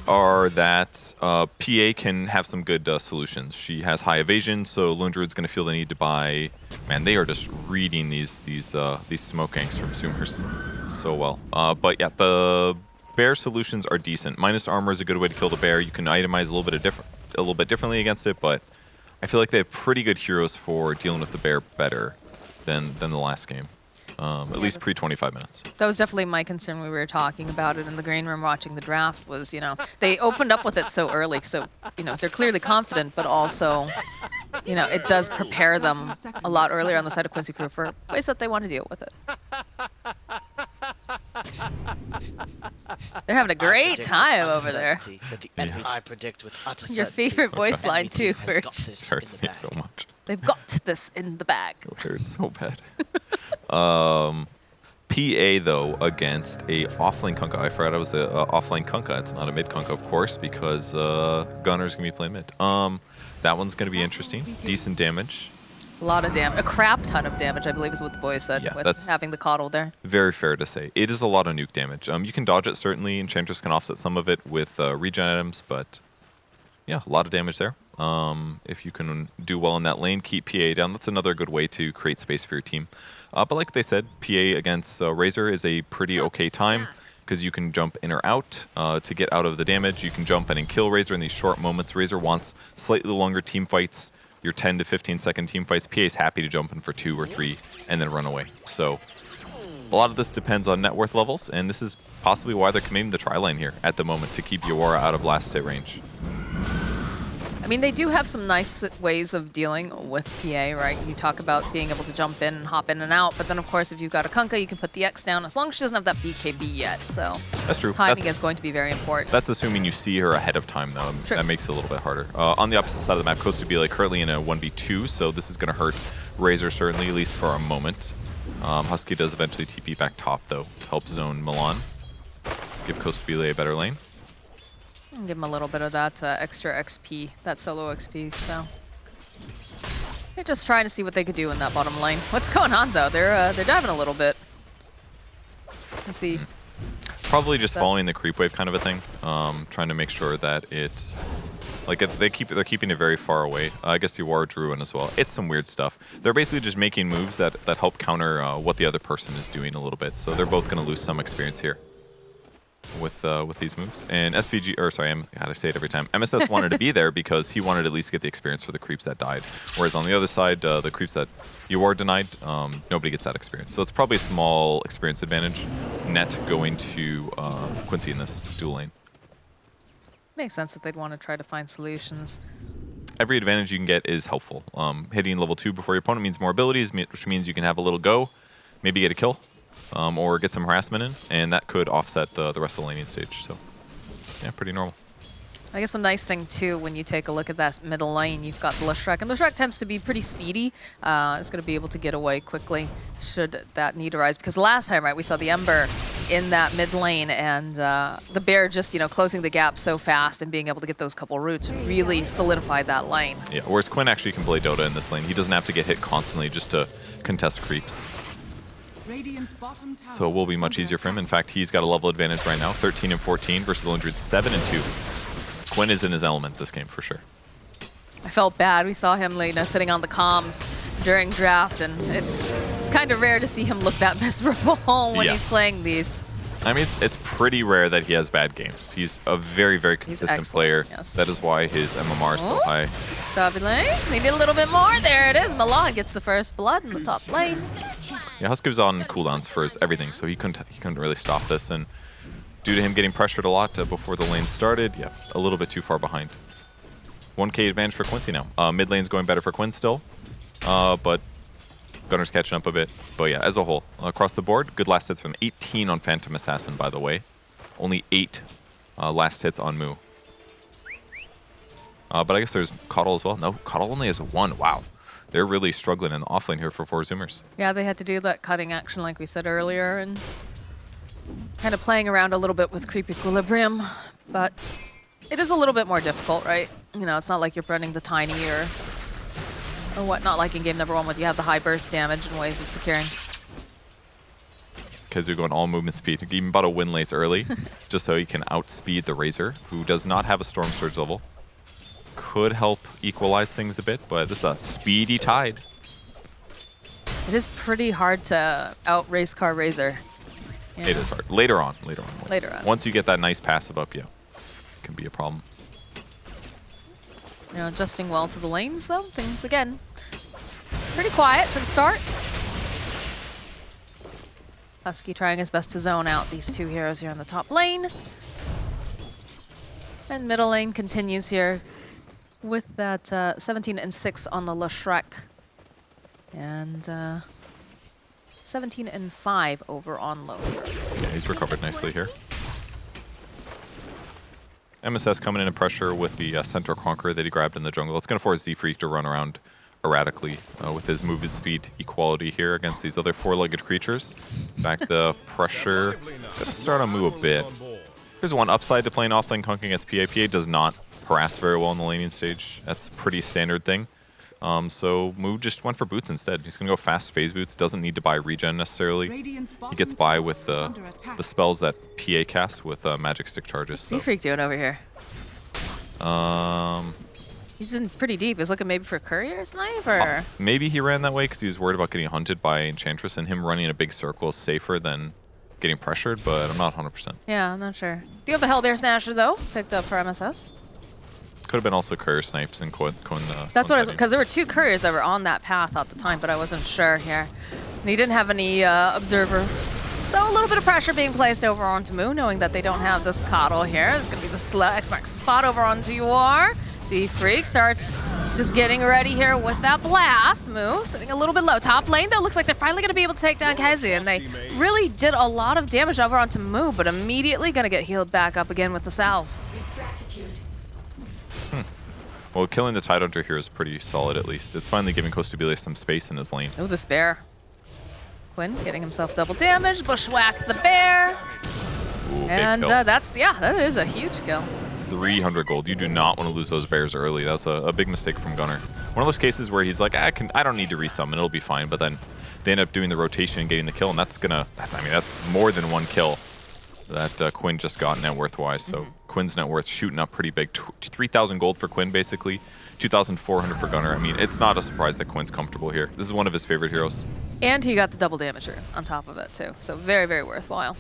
are that PA can have some good solutions. She has high evasion, so Lone Druid's going to feel the need to buy. Man, they are just reading these smoke ganks from Zoomers so well. But yeah, the bear solutions are decent. Minus armor is a good way to kill the bear. You can itemize a little bit differently against it, but I feel like they have pretty good heroes for dealing with the bear better than the last game. At least pre-25 minutes. That was definitely my concern when we were talking about it in the green room watching the draft was, you know, they opened up with it so early. So, you know, they're clearly confident, but also, you know, it does prepare them a lot earlier on the side of Quincy Crew for ways that they want to deal with it. They're having a great time over there. I predict with utter Your certainty favorite that voice the line enemy too, team has got Ferch. this Hurts in me the so bag. much. They've got this in the bag. It hurts so bad. PA though against a offlane Kunkka. I forgot I was a offlane Kunkka. It's not a mid Kunkka, of course, because Gunner's gonna be playing mid. That one's gonna be interesting. Decent damage. A lot of damage. A crap ton of damage, I believe is what the boys said Yeah, with that's having the coddle there. very fair to say. It is a lot of nuke damage. You can dodge it certainly. Enchantress can offset some of it with regen items, but yeah, a lot of damage there. If you can do well in that lane, keep PA down. That's another good way to create space for your team. But like they said, PA against Razor is a pretty okay time because you can jump in or out to get out of the damage. You can jump in and kill Razor in these short moments. Razor wants slightly longer team fights, your 10 to 15 second team fights. PA is happy to jump in for 2 or 3 and then run away. So a lot of this depends on net worth levels, and this is possibly why they're committing the tri lane here at the moment to keep Yawara out of last hit range. I mean, they do have some nice ways of dealing with PA, right? You talk about being able to jump in and hop in and out, but then, of course, if you've got a Kunkka, you can put the X down as long as she doesn't have that BKB yet. So that's true. Timing is going to be very important. That's assuming you see her ahead of time, though. True. That makes it a little bit harder. On the opposite side of the map, Costa Bile currently in a 1v2, so this is going to hurt Razor, certainly, at least for a moment. Husky does eventually TP back top, though, to help zone Milan. Give Costa Bile a better lane. Give him a little bit of that extra XP, that solo XP, so. They're just trying to see what they could do in that bottom lane. What's going on, though? They're diving a little bit. Let's see. Probably just following the creep wave kind of a thing. Trying to make sure that it... Like, they're keeping it very far away. I guess you are Druin as well. It's some weird stuff. They're basically just making moves that help counter what the other person is doing a little bit. So they're both going to lose some experience here with these moves. And SVG, or sorry, I say it every time. MSS wanted to be there because he wanted to at least get the experience for the creeps that died. Whereas on the other side, the creeps that you are denied, nobody gets that experience. So it's probably a small experience advantage net going to Quincy in this dual lane. Makes sense that they'd want to try to find solutions. Every advantage you can get is helpful. Hitting level 2 before your opponent means more abilities, which means you can have a little go, maybe get a kill. Or get some harassment in, and that could offset the rest of the laning stage. So, yeah, pretty normal. I guess the nice thing, too, when you take a look at that middle lane, you've got the Lushrek, and Lushrek tends to be pretty speedy. It's going to be able to get away quickly should that need arise. Because last time, right, we saw the Ember in that mid lane, and the Bear just, you know, closing the gap so fast and being able to get those couple roots really solidified that lane. Yeah, whereas Quinn actually can play Dota in this lane. He doesn't have to get hit constantly just to contest creeps. So it will be much easier for him. In fact, he's got a level advantage right now, 13 and 14 versus Lone Druid 7 and 2. Quinn is in his element this game for sure. I felt bad. We saw him, you know, sitting on the comms during draft, and it's kind of rare to see him look that miserable when he's playing these. I mean, it's pretty rare that he has bad games. He's a very, very consistent player. Yes. That is why his MMR is so high. Top lane. They did a little bit more. There it is. Milan gets the first blood in the top lane. Yeah, Husk was on cooldowns for everything, so he couldn't really stop this. And due to him getting pressured a lot before the lane started, yeah, a little bit too far behind. 1K advantage for Quincy now. Mid lane's going better for Quinn still, but Gunner's catching up a bit. But yeah, as a whole, across the board, good last hits from 18 on Phantom Assassin, by the way. Only 8 last hits on Mu. But I guess there's Coddle as well. No, Coddle only has 1. Wow. They're really struggling in the offlane here for 4 Zoomers. Yeah, they had to do that cutting action like we said earlier, and kind of playing around a little bit with creep equilibrium. But it is a little bit more difficult, right? You know, it's not like you're running the tiny or whatnot like in game number 1 where you have the high burst damage and ways of securing. Kaizu going all movement speed. Even bought a wind lace early, just so he can outspeed the Razor, who does not have a Storm Surge level. Could help equalize things a bit, but this is a speedy Tide. It is pretty hard to out-race car Razor. Yeah. It is hard. Later on. Later on. Once you get that nice passive up, yeah, it can be a problem. You know, adjusting well to the lanes, though. Things, again, pretty quiet for the start. Husky trying his best to zone out these two heroes here in the top lane. And middle lane continues here with that 17 and 6 on the Leshrac. And 17 and 5 over on Lone Bird. Yeah, he's recovered nicely here. MSS coming in and pressure with the Centaur Conqueror that he grabbed in the jungle. It's going to force Z-Freak to run around erratically with his movement speed equality here against these other four-legged creatures. Back the pressure. Going to start on Moo a bit. There's one upside to playing off-lane conking against PA. PA does not harass very well in the laning stage. That's a pretty standard thing. So Moo just went for boots instead. He's going to go fast phase boots. Doesn't need to buy regen necessarily. He gets by with the spells that PA casts with magic stick charges. So. What's Z-Freak doing over here? He's in pretty deep. He's looking maybe for courier snipe, or maybe he ran that way because he was worried about getting hunted by Enchantress, and him running a big circle is safer than getting pressured, but I'm not 100%. Yeah, I'm not sure. Do you have a Hellbear Smasher, though, picked up for MSS? Could have been also courier snipes and That's what I was, because there were two couriers that were on that path at the time, but I wasn't sure here. And he didn't have any observer. So a little bit of pressure being placed over onto Moo, knowing that they don't have this coddle here. It's going to be the X marks the spot over onto UR. Z-Freak starts just getting ready here with that blast. Moo sitting a little bit low. Top lane, though, looks like they're finally going to be able to take down Kaizu, and they really did a lot of damage over onto Moo, but immediately going to get healed back up again with the salve. Well, killing the Tidehunter here is pretty solid, at least. It's finally giving Costabilis some space in his lane. Oh, this bear. Quinn getting himself double damage. Bushwhack the bear. Ooh, and that is a huge kill. 300 gold. You do not want to lose those bears early. That's a big mistake from Gunnar. One of those cases where he's like, I don't need to resummon, it'll be fine. But then they end up doing the rotation and getting the kill, and that's more than one kill that Quinn just got net worth-wise. So Quinn's net worth shooting up pretty big. 3,000 gold for Quinn, basically. 2,400 for Gunnar. I mean, it's not a surprise that Quinn's comfortable here. This is one of his favorite heroes. And he got the double damager on top of it, too. So very, very worthwhile.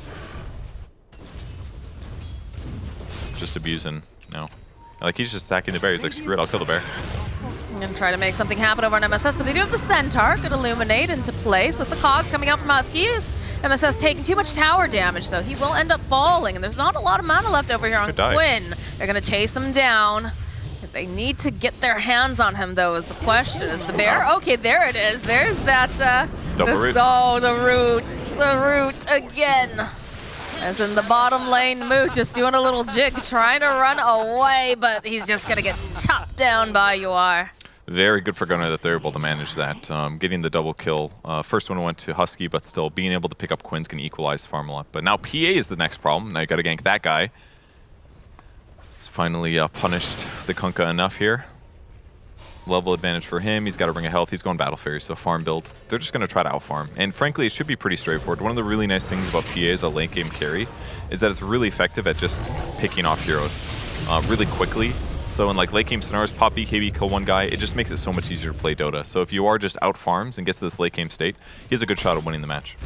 Just abusing now. Like, he's just stacking the bear. He's like, screw it, I'll kill the bear. I'm going to try to make something happen over on MSS, but they do have the Centaur. Could illuminate into place with the cogs coming out from Huskies. MSS taking too much tower damage, so he will end up falling, and there's not a lot of mana left over here on Quinn. They're going to chase him down. They need to get their hands on him, though, is the question. Is the bear? Okay, there it is. There's that. Root. Oh, the root. The root again. As in the bottom lane, Moo just doing a little jig, trying to run away, but he's just going to get chopped down by UR. Very good for Gunnar that they're able to manage that. Getting the double kill. First one went to Husky, but still being able to pick up Quinn's can equalize farm a lot. But now PA is the next problem. Now you got to gank that guy. He's finally punished the Kunkka enough here. Level advantage for him. He's got to bring a health. He's going Battle Fairy, so farm build. They're just going to try to outfarm. And frankly, it should be pretty straightforward. One of the really nice things about PA as a late game carry is that it's really effective at just picking off heroes really quickly. So in like late game scenarios, pop BKB, kill one guy, it just makes it so much easier to play Dota. So if you are just out farms and gets to this late game state, he has a good shot at winning the match.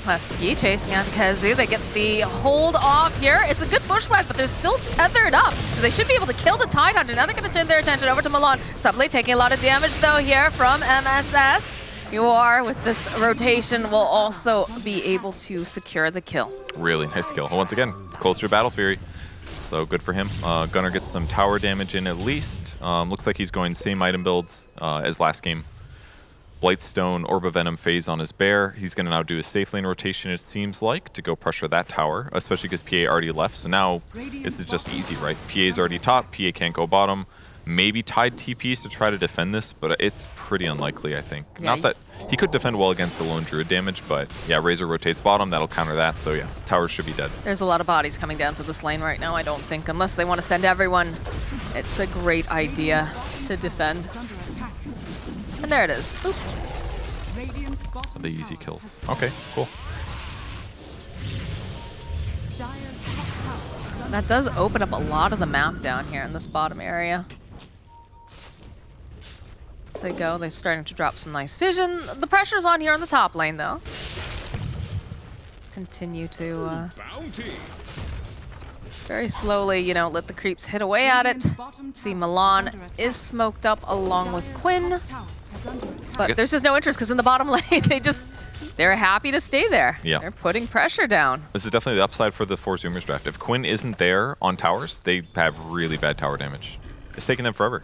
Husky chasing after Kaizu. They get the hold off here. It's a good bushwhack, but they're still tethered up. They should be able to kill the Tidehunter. Now they're going to turn their attention over to Milan. Sublate taking a lot of damage, though, here from MSS. UR, with this rotation, will also be able to secure the kill. Really nice kill. Once again, closer to Battle Fury. So good for him. Gunnar gets some tower damage in at least. Looks like he's going same item builds as last game. Blightstone, Orb of Venom phase on his bear. He's going to now do a safe lane rotation, it seems like, to go pressure that tower, especially because PA already left. So now it's just easy, right? PA's already top, PA can't go bottom. Maybe Tide TPs to try to defend this, but it's pretty unlikely, I think. Yeah, not that he could defend well against the lone druid damage, but yeah, Razor rotates bottom, that'll counter that. So yeah, tower should be dead. There's a lot of bodies coming down to this lane right now, I don't think, unless they want to send everyone. It's a great idea to defend. And there it is. Oop. The easy kills. Okay, cool. That does open up a lot of the map down here in this bottom area. As they go, they're starting to drop some nice vision. The pressure's on here on the top lane, though. Continue to very slowly, you know, let the creeps hit away at it. See, Milan is smoked up along with Quinn. But there's just no interest because in the bottom lane, they're happy to stay there. Yeah. They're putting pressure down. This is definitely the upside for the 4 Zoomers draft. If Quinn isn't there on towers, they have really bad tower damage. It's taking them forever.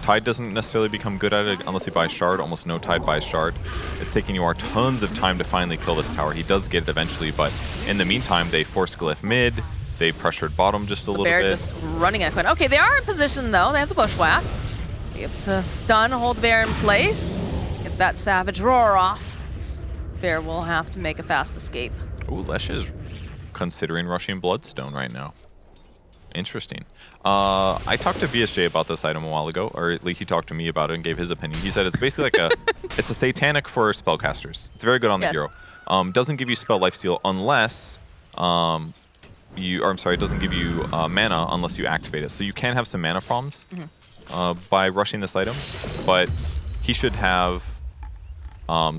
Tide doesn't necessarily become good at it unless he buys Shard. Almost no Tide buys Shard. It's taking you tons of time to finally kill this tower. He does get it eventually, but in the meantime, they forced Glyph mid. They pressured bottom just a little bit. Bear just running at Quinn. Okay, they are in position, though. They have the bushwhack. Be able to stun, hold the Bear in place. Get that Savage Roar off. Bear will have to make a fast escape. Ooh, Lesh is considering rushing Bloodstone right now. Interesting. I talked to VSJ about this item a while ago, or at least he talked to me about it and gave his opinion. He said it's basically like it's a satanic for spellcasters. It's very good on the hero. Doesn't give you spell lifesteal unless it doesn't give you mana unless you activate it. So you can have some mana problems by rushing this item, but he should have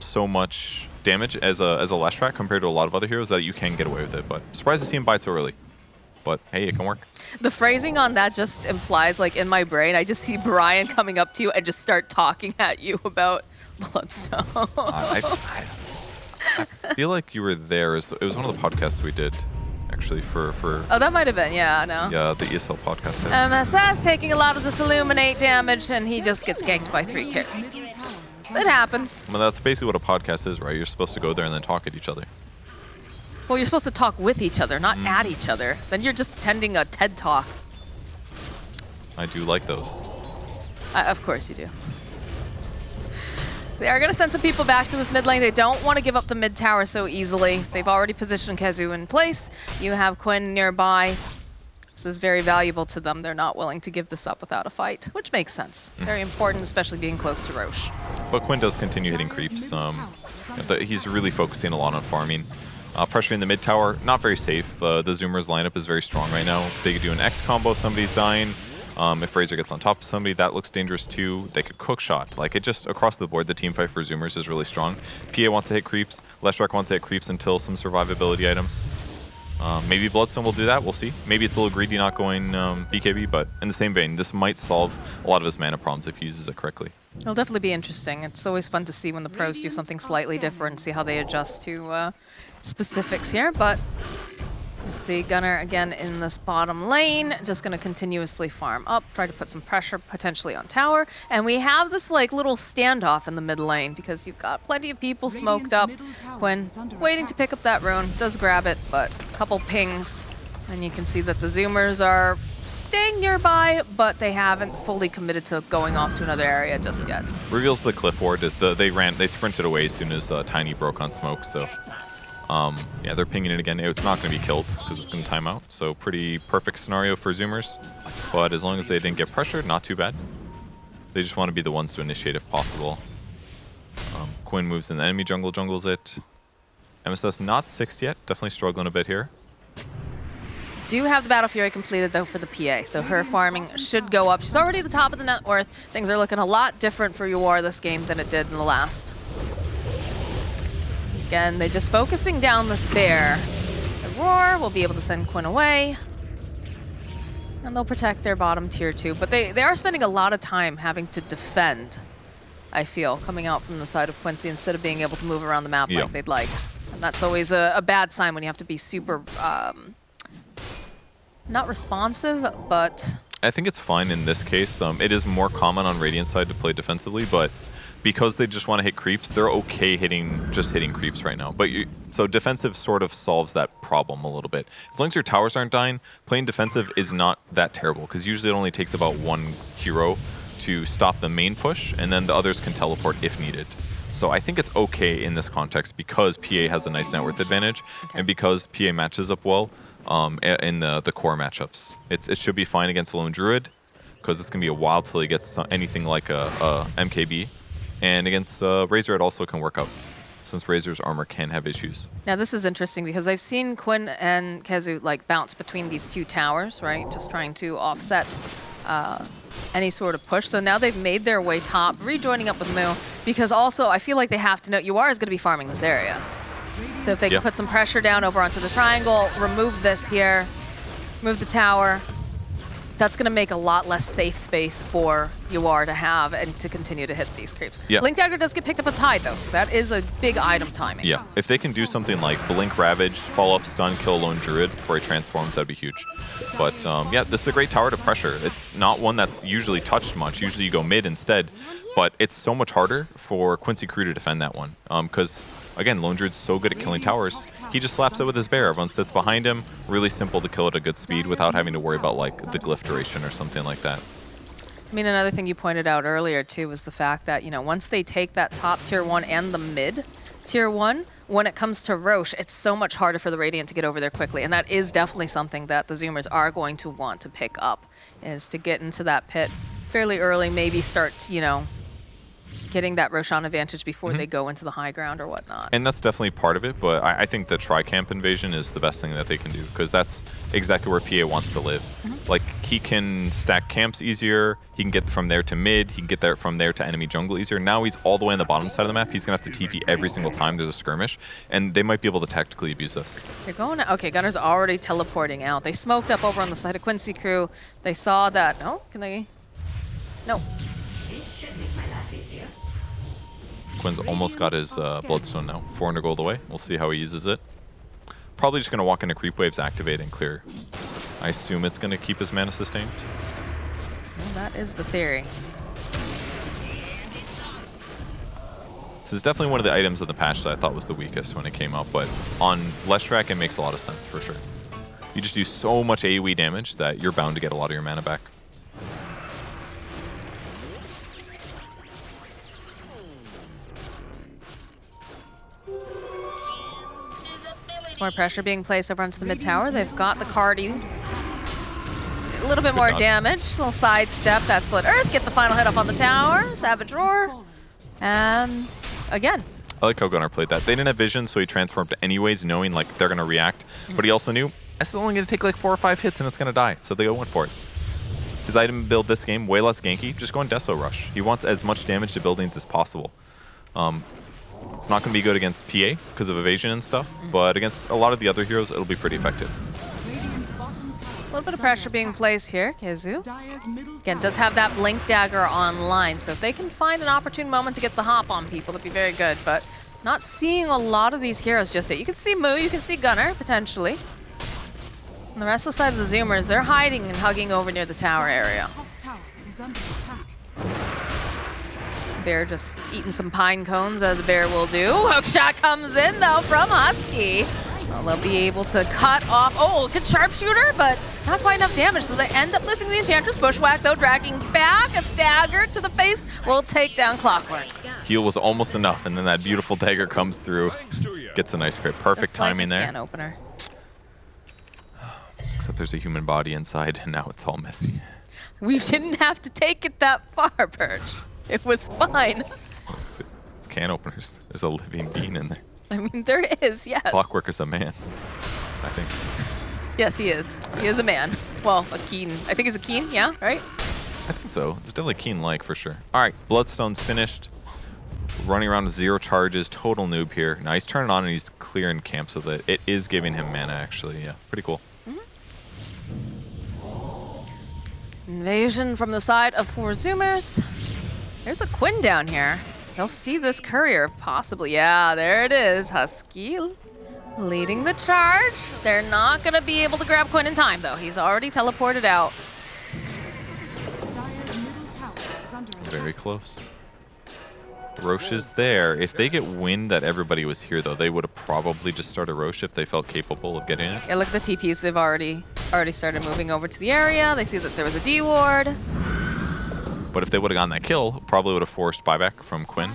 so much damage as a Leshrac compared to a lot of other heroes that you can get away with it. But surprised to see him buy so early. But hey, it can work. The phrasing on that just implies, like in my brain, I just see Brian coming up to you and just start talking at you about Bloodstone. I feel like you were there. It was one of the podcasts we did, actually, for Oh, that might have been, yeah, I know. Yeah, the ESL podcast. MSS taking a lot of this Illuminate damage, and he just gets ganked by 3 characters. It happens. Well, that's basically what a podcast is, right? You're supposed to go there and then talk at each other. Well, you're supposed to talk with each other, not at each other. Then you're just attending a TED Talk. I do like those. Of course you do. They are going to send some people back to this mid lane. They don't want to give up the mid tower so easily. They've already positioned Khezu in place. You have Quinn nearby. This is very valuable to them. They're not willing to give this up without a fight, which makes sense. Very important, especially being close to Roche. But Quinn does continue hitting creeps. He's really focusing a lot on farming. Pressuring the mid tower, not very safe. The Zoomers lineup is very strong right now. If they could do an X combo, somebody's dying. If Razor gets on top of somebody, that looks dangerous too. They could cook shot. Like, it just, across the board, the team fight for Zoomers is really strong. PA wants to hit creeps. Leshrac wants to hit creeps until some survivability items. Maybe Bloodstone will do that, we'll see. Maybe it's a little greedy not going BKB, but in the same vein, this might solve a lot of his mana problems if he uses it correctly. It'll definitely be interesting. It's always fun to see when the pros do something slightly different, see how they adjust to specifics here, but you see Gunnar again in this bottom lane, just going to continuously farm up, try to put some pressure potentially on tower, and we have this like little standoff in the mid lane because you've got plenty of people smoked up. Quinn waiting to pick up that rune, does grab it, but a couple pings, and you can see that the Zoomers are staying nearby, but they haven't fully committed to going off to another area just yet. Reveals the cliff ward is they sprinted away as soon as Tiny broke on smoke, so yeah, they're pinging it again. It's not going to be killed because it's going to time out. So pretty perfect scenario for Zoomers. But as long as they didn't get pressured, not too bad. They just want to be the ones to initiate if possible. Quinn moves in the enemy jungle, jungles it. MSS not 6th yet. Definitely struggling a bit here. Do have the Battle Fury completed though for the PA, so her farming should go up. She's already at the top of the net worth. Things are looking a lot different for Yor this game than it did in the last. Again, they're just focusing down this bear. The Roar will be able to send Quinn away. And they'll protect their bottom tier too. But they are spending a lot of time having to defend, I feel, coming out from the side of Quincy instead of being able to move around the map like they'd like. And that's always a bad sign when you have to be super, not responsive, but... I think it's fine in this case. It is more common on Radiant's side to play defensively, but because they just want to hit creeps, they're okay just hitting creeps right now. But so defensive sort of solves that problem a little bit. As long as your towers aren't dying, playing defensive is not that terrible, because usually it only takes about one hero to stop the main push, and then the others can teleport if needed. So I think it's okay in this context because PA has a nice net worth advantage, and because PA matches up well in the core matchups. It should be fine against Lone Druid, because it's going to be a while till he gets anything like a MKB. And against Razor, it also can work out. since Razor's armor can have issues. Now this is interesting because I've seen Quinn and Kezu like bounce between these two towers, right? Just trying to offset any sort of push. So now they've made their way top, rejoining up with Moo, because also I feel like they have to know UR is going to be farming this area. So if they can put some pressure down over onto the triangle, remove this here, move the tower, that's going to make a lot less safe space for UR to have and to continue to hit these creeps. Yeah. Blink Dagger does get picked up a Tide, though, so that is a big item timing. Yeah, if they can do something like Blink Ravage, follow up stun, kill Lone Druid before he transforms, that'd be huge. But yeah, this is a great tower to pressure. It's not one that's usually touched much. Usually you go mid instead, but it's so much harder for Quincy Crew to defend that one. Because, again, Lone Druid's so good at killing towers. He just slaps it with his bear. Everyone sits behind him. Really simple to kill at a good speed without having to worry about like the glyph duration or something like that. I mean, another thing you pointed out earlier, too, was the fact that, you know, once they take that top tier 1 and the mid tier 1, when it comes to Roche, it's so much harder for the Radiant to get over there quickly. And that is definitely something that the Zoomers are going to want to pick up, is to get into that pit fairly early, maybe start, you know, getting that Roshan advantage before they go into the high ground or whatnot. And that's definitely part of it, but I think the tri-camp invasion is the best thing that they can do, because that's exactly where PA wants to live. Like, he can stack camps easier, he can get from there to mid, he can get there from there to enemy jungle easier. Now he's all the way on the bottom side of the map, he's going to have to TP every single time there's a skirmish, and they might be able to tactically abuse this. They're going, okay, Gunner's already teleporting out. They smoked up over on the side of Quincy Crew. They saw that, no, can they? No. Quinn's almost got his Bloodstone now. 400 gold away. We'll see how he uses it. Probably just going to walk into creep waves, activate, and clear. I assume it's going to keep his mana sustained. Well, that is the theory. This is definitely one of the items in the patch that I thought was the weakest when it came out, but on Leshrac it makes a lot of sense for sure. You just do so much AoE damage that you're bound to get a lot of your mana back. More pressure being placed over onto the mid tower. They've got the Cardi. A little bit more damage. A little sidestep. That split earth. Get the final hit off on the tower. Savage Roar. And again. I like how Gunnar played that. They didn't have vision, so he transformed anyways, knowing like they're going to react. But he also knew it's only going to take like 4 or 5 hits and it's going to die. So they went for it. His item build this game, way less ganky. Just go on Deso Rush. He wants as much damage to buildings as possible. It's not going to be good against PA because of evasion and stuff, but against a lot of the other heroes, it'll be pretty effective. A little bit of pressure being placed here. Kezu, again, does have that Blink Dagger online, so if they can find an opportune moment to get the hop on people, that'd be very good, but not seeing a lot of these heroes just yet. You can see Moo, you can see Gunnar, potentially. And the rest of the side of the Zoomers, they're hiding and hugging over near the tower area. Bear just eating some pine cones, as a bear will do. Hookshot comes in, though, from Husky. Well, they'll be able to cut off. Oh, good sharpshooter, but not quite enough damage. So they end up listening to the Enchantress Bushwhack, though, dragging back a dagger to the face. Will take down Clockwork. Heal was almost enough, and then that beautiful dagger comes through. Gets a nice crit. Perfect timing there. Can opener. Except there's a human body inside, and now it's all messy. We didn't have to take it that far, Perch. It was fine. It's can openers. There's a living being in there. I mean, there is, yes. Clockwork is a man, I think. Yes, he is. He is a man. Well, a Keen. I think he's a Keen, yeah, right? I think so. It's definitely Keen-like for sure. All right, Bloodstone's finished. Running around with 0 charges, total noob here. Now he's turning on and he's clearing camp so that it is giving him mana, actually. Yeah, pretty cool. Invasion from the side of 4 Zoomers. There's a Quinn down here. They'll see this courier, possibly. Yeah, there it is. Husky leading the charge. They're not going to be able to grab Quinn in time, though. He's already teleported out. Very close. Roche is there. If they get wind that everybody was here, though, they would have probably just started Roche if they felt capable of getting it. Yeah, look at the TPs. They've already started moving over to the area. They see that there was a D ward. But if they would have gotten that kill, probably would have forced buyback from Quinn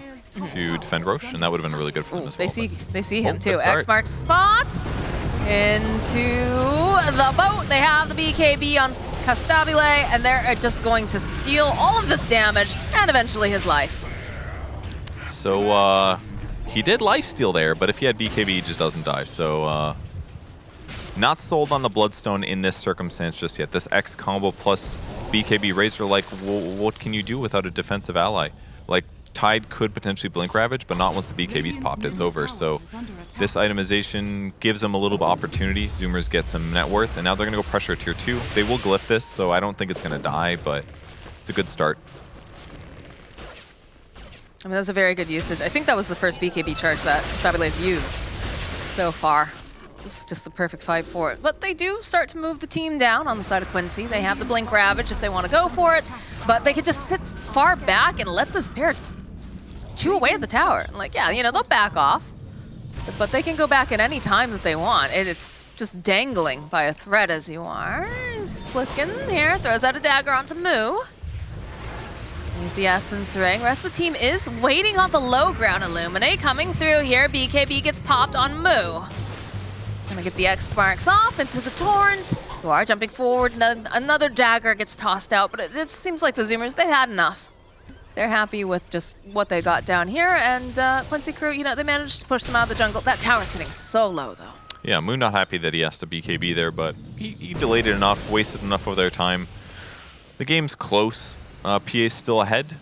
to defend Roche, and that would have been really good for them as well. They see him too. X X marks the spot. Into the boat. They have the BKB on Castabile, and they're just going to steal all of this damage and eventually his life. So He did lifesteal there, but if he had BKB, he just doesn't die. So not sold on the Bloodstone in this circumstance just yet. This X combo plus BKB Razor, like, what can you do without a defensive ally? Like, Tide could potentially Blink Ravage, but not once the BKB's popped, it's over. So this itemization gives them a little bit of opportunity. Zoomers get some net worth, and now they're going to go pressure tier 2. They will glyph this, so I don't think it's going to die, but it's a good start. I mean, that was a very good usage. I think that was the first BKB charge that Stabile's used so far. It's just the perfect fight for it. But they do start to move the team down on the side of Quincy. They have the Blink Ravage if they want to go for it, but they could just sit far back and let this pair chew away at the tower. Like, yeah, you know, they'll back off, but they can go back at any time that they want. It's just dangling by a thread as you are. He's flicking here, throws out a dagger onto Moo. He's the Essence Ring. Rest of the team is waiting on the low ground. Illuminate coming through here. BKB gets popped on Moo. Gonna get the X marks off into the Torrent. You are jumping forward, another dagger gets tossed out, but it seems like the Zoomers, they had enough. They're happy with just what they got down here, and Quincy crew, you know, they managed to push them out of the jungle. That tower's sitting so low, though. Yeah, Moon not happy that he has to BKB there, but he delayed it enough, wasted enough of their time. The game's close. PA's still ahead,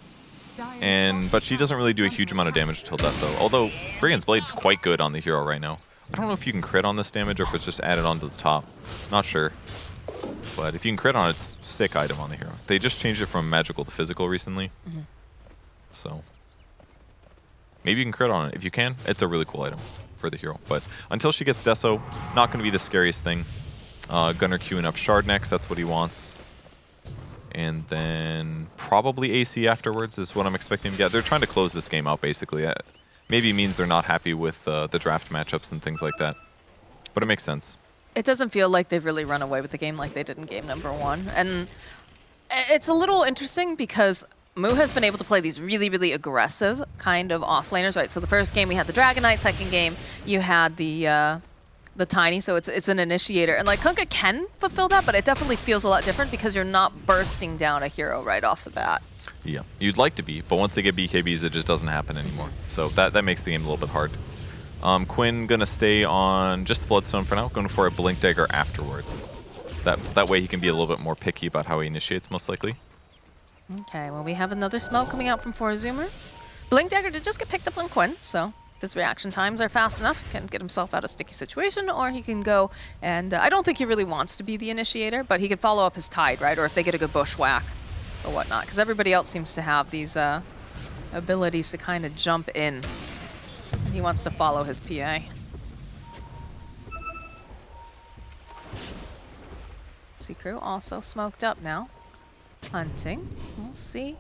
but she doesn't really do a huge amount of damage till Deso, although Brigand's Blade's quite good on the hero right now. I don't know if you can crit on this damage or if it's just added onto the top. Not sure. But if you can crit on it, it's a sick item on the hero. They just changed it from magical to physical recently. So maybe you can crit on it. If you can, it's a really cool item for the hero. But until she gets Deso, not going to be the scariest thing. Gunner queuing up Shard next. That's what he wants. And then probably AC afterwards is what I'm expecting to get. They're trying to close this game out, basically. Maybe means they're not happy with the draft matchups and things like that. But it makes sense. It doesn't feel like they've really run away with the game like they did in game number 1. And it's a little interesting because Moo has been able to play these really, really aggressive kind of offlaners, right? So the first game we had the Dragon Knight, second game you had the Tiny, so it's an initiator. And like Kunkka can fulfill that, but it definitely feels a lot different because you're not bursting down a hero right off the bat. Yeah, you'd like to be, but once they get BKBs, it just doesn't happen anymore. So that makes the game a little bit hard. Quinn gonna stay on just the Bloodstone for now, going for a Blink Dagger afterwards. That way he can be a little bit more picky about how he initiates, most likely. Okay, well we have another smoke coming out from 4 Zoomers. Blink Dagger did just get picked up on Quinn, so if his reaction times are fast enough, he can get himself out of a sticky situation, or he can go and I don't think he really wants to be the initiator, but he could follow up his Tide, right? Or if they get a good bushwhack or whatnot, because everybody else seems to have these abilities to kind of jump in. He wants to follow his PA. Sea crew also smoked up now. Hunting. We'll see.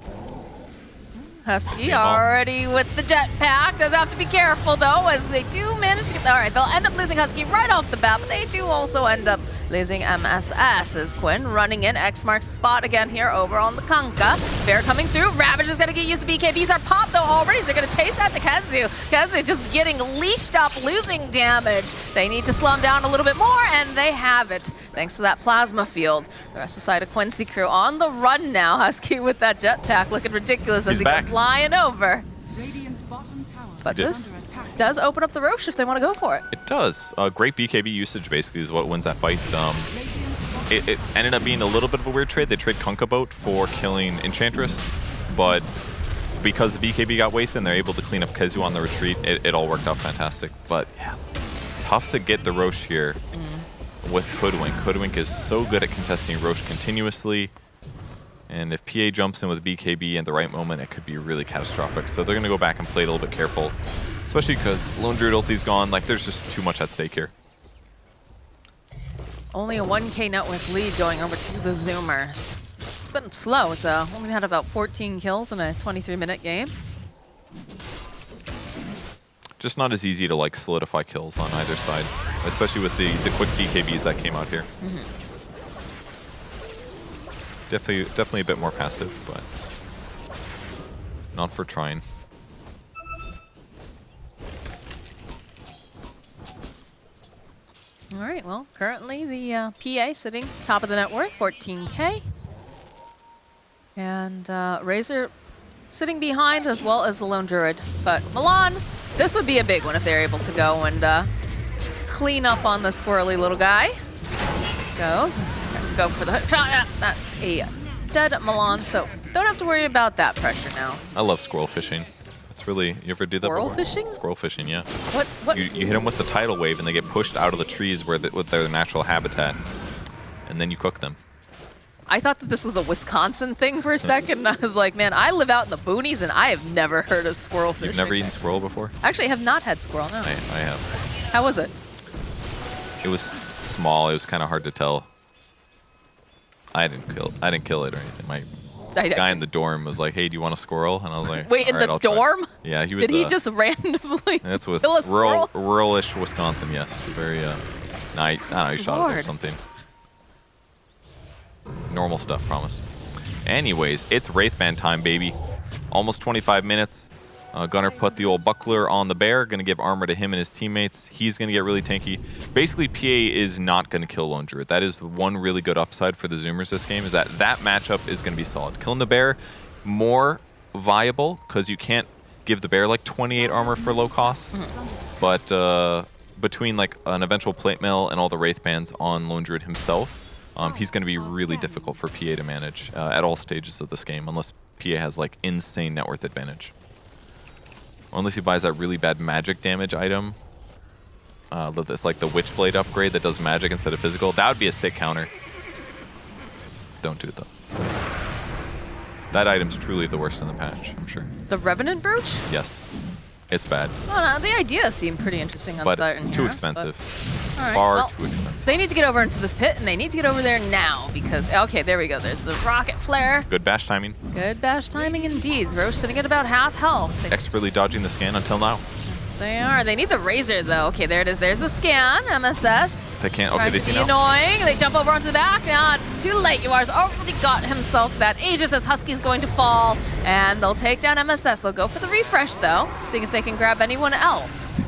Husky already with the jetpack. Does have to be careful though, as they do manage to get. All right, they'll end up losing Husky right off the bat, but they do also end up losing MSS as Quinn running in. X marks the spot again here over on the Kunkka. Bear coming through. Ravage is going to get used. The BKBs are popped though already, so they're going to chase that to Kezu. Kezu just getting leashed up, losing damage. They need to slow him down a little bit more, and they have it thanks to that plasma field. The rest of the side of Quincy crew on the run now. Husky with that jetpack looking ridiculous as he goes flying over. But this does open up the Roche if they want to go for it. It does. Great BKB usage basically is what wins that fight. It ended up being a little bit of a weird trade. They trade Kunkka Boat for killing Enchantress, but because the BKB got wasted and they're able to clean up Kezu on the retreat, it all worked out fantastic. But yeah, tough to get the Roche here with Hoodwink. Hoodwink is so good at contesting Roche continuously. And if PA jumps in with BKB at the right moment, it could be really catastrophic. So they're going to go back and play it a little bit careful, especially because Lone Druid ulti's gone. Like, there's just too much at stake here. Only a 1K network lead going over to the Zoomers. It's been slow. It's only had about 14 kills in a 23-minute game. Just not as easy to like solidify kills on either side, especially with the quick BKBs that came out here. Definitely a bit more passive, but not for trying. All right, well, currently the PA sitting top of the net worth, 14K. And Razor sitting behind as well as the Lone Druid. But Milan This would be a big one if they're able to go and clean up on the squirrely little guy. Goes. Have to go for the hook shot. That's a dead Milan, so don't have to worry about that pressure now. I love squirrel fishing. It's really, you ever do that Squirrel before? fishing? Squirrel fishing, yeah. What? You hit them with the tidal wave and they get pushed out of the trees with their natural habitat, and then you cook them. I thought that this was a Wisconsin thing for a second, and I was like, man, I live out in the boonies, and I have never heard of squirrel fishing. You've never eaten squirrel before? Actually, I have not had squirrel, no. I have. How was it? It was small. It was kind of hard to tell. I didn't kill it or anything. My guy in the dorm was like, "Hey, do you want a squirrel?" And I was like, "Wait, in the dorm?" Yeah, he was. Did he just randomly That's with kill a squirrel? ruralish Wisconsin. Yes, very. No, I don't know. He shot it or something. Normal stuff, promise. Anyways, it's Wraithband time, baby. Almost 25 minutes. Gunnar put the old buckler on the bear, going to give armor to him and his teammates. He's going to get really tanky. Basically, PA is not going to kill Lone Druid. That is one really good upside for the Zoomers this game, is that matchup is going to be solid. Killing the bear, more viable, because you can't give the bear like 28 armor for low cost. But between like an eventual plate mill and all the Wraithbands on Lone Druid himself, he's going to be really difficult for PA to manage at all stages of this game, unless PA has like insane net worth advantage. Or unless he buys that really bad magic damage item. That's like the Witchblade upgrade that does magic instead of physical. That would be a sick counter. Don't do it though. That item's truly the worst in the patch, I'm sure. The Revenant Brooch? Yes. It's bad. Oh, no, the idea seemed pretty interesting on certain too heroes, expensive. Right, Far too expensive. They need to get over into this pit, and they need to get over there now because, okay, there we go. There's the rocket flare. Good bash timing. Good bash timing indeed. Roche sitting at about half health. Expertly dodging the scan until now. Yes, they are. They need the Razor, though. Okay, there it is. There's the scan. MSS. They can't. Okay, they see now. Annoying. They jump over onto the back. Now it's too late. Yuar's already got himself that Aegis as Husky's going to fall, and they'll take down MSS. They'll go for the refresh, though, seeing if they can grab anyone else.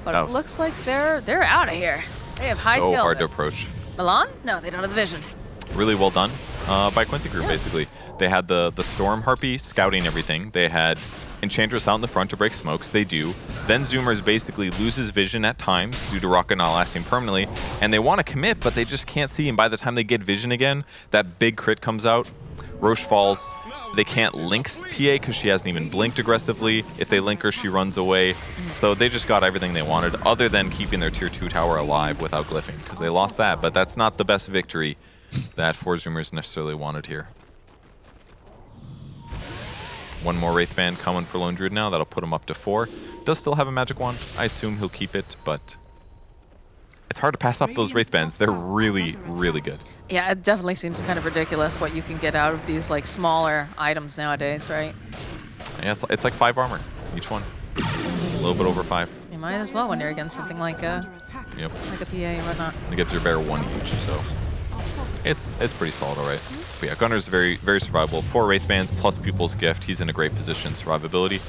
But it looks like they're out of here. They have high tail. So hard to approach. Milan? No, they don't have the vision. Really well done by Quincy Group, basically. They had the Storm Harpy scouting everything. They had Enchantress out in the front to break smokes. They do. Then Zoomers basically loses vision at times due to Rocket not lasting permanently. And they want to commit, but they just can't see. And by the time they get vision again, that big crit comes out. Roche falls. They can't link PA because she hasn't even blinked aggressively. If they link her, she runs away. So they just got everything they wanted, other than keeping their tier 2 tower alive without glyphing, because they lost that. But that's not the best victory that 4 Zoomers necessarily wanted here. One more Wraithband coming for Lone Druid now. That'll put him up to 4. Does still have a magic wand. I assume he'll keep it, but it's hard to pass up those Wraithbands. They're really, really good. Yeah, it definitely seems kind of ridiculous what you can get out of these like smaller items nowadays, right? Yeah, it's like 5 armor, each one. A little bit over 5. You might as well when you're against something like a PA or whatnot. It gives your bear 1 each, so it's pretty solid, all right. But yeah, Gunner's very, very survivable. 4 Wraithbands plus Pupil's Gift. He's in a great position, survivability.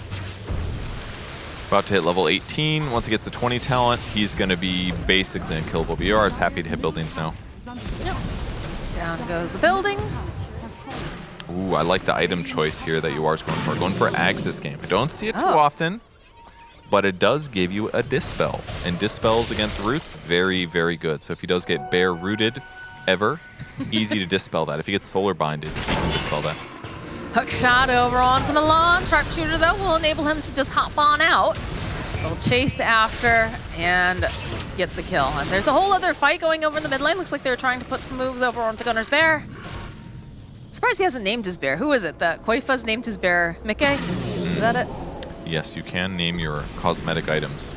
About to hit level 18. Once he gets to 20 talent, he's going to be basically unkillable. BR is happy to hit buildings now. Yep. Down goes the building. Ooh, I like the item choice here that you are going for. Going for Ags this game. I don't see it too often, but it does give you a Dispel. And Dispels against roots, very, very good. So if he does get bear rooted ever, easy to Dispel that. If he gets solar binded, he can Dispel that. Hook shot over onto Milan. Sharpshooter, though, will enable him to just hop on out. So he'll chase after and get the kill. And there's a whole other fight going over in the mid lane. Looks like they're trying to put some moves over onto Gunner's bear. Surprised he hasn't named his bear. Who is it? That Koifa's named his bear Mickey? Is that it? Yes, you can name your cosmetic items.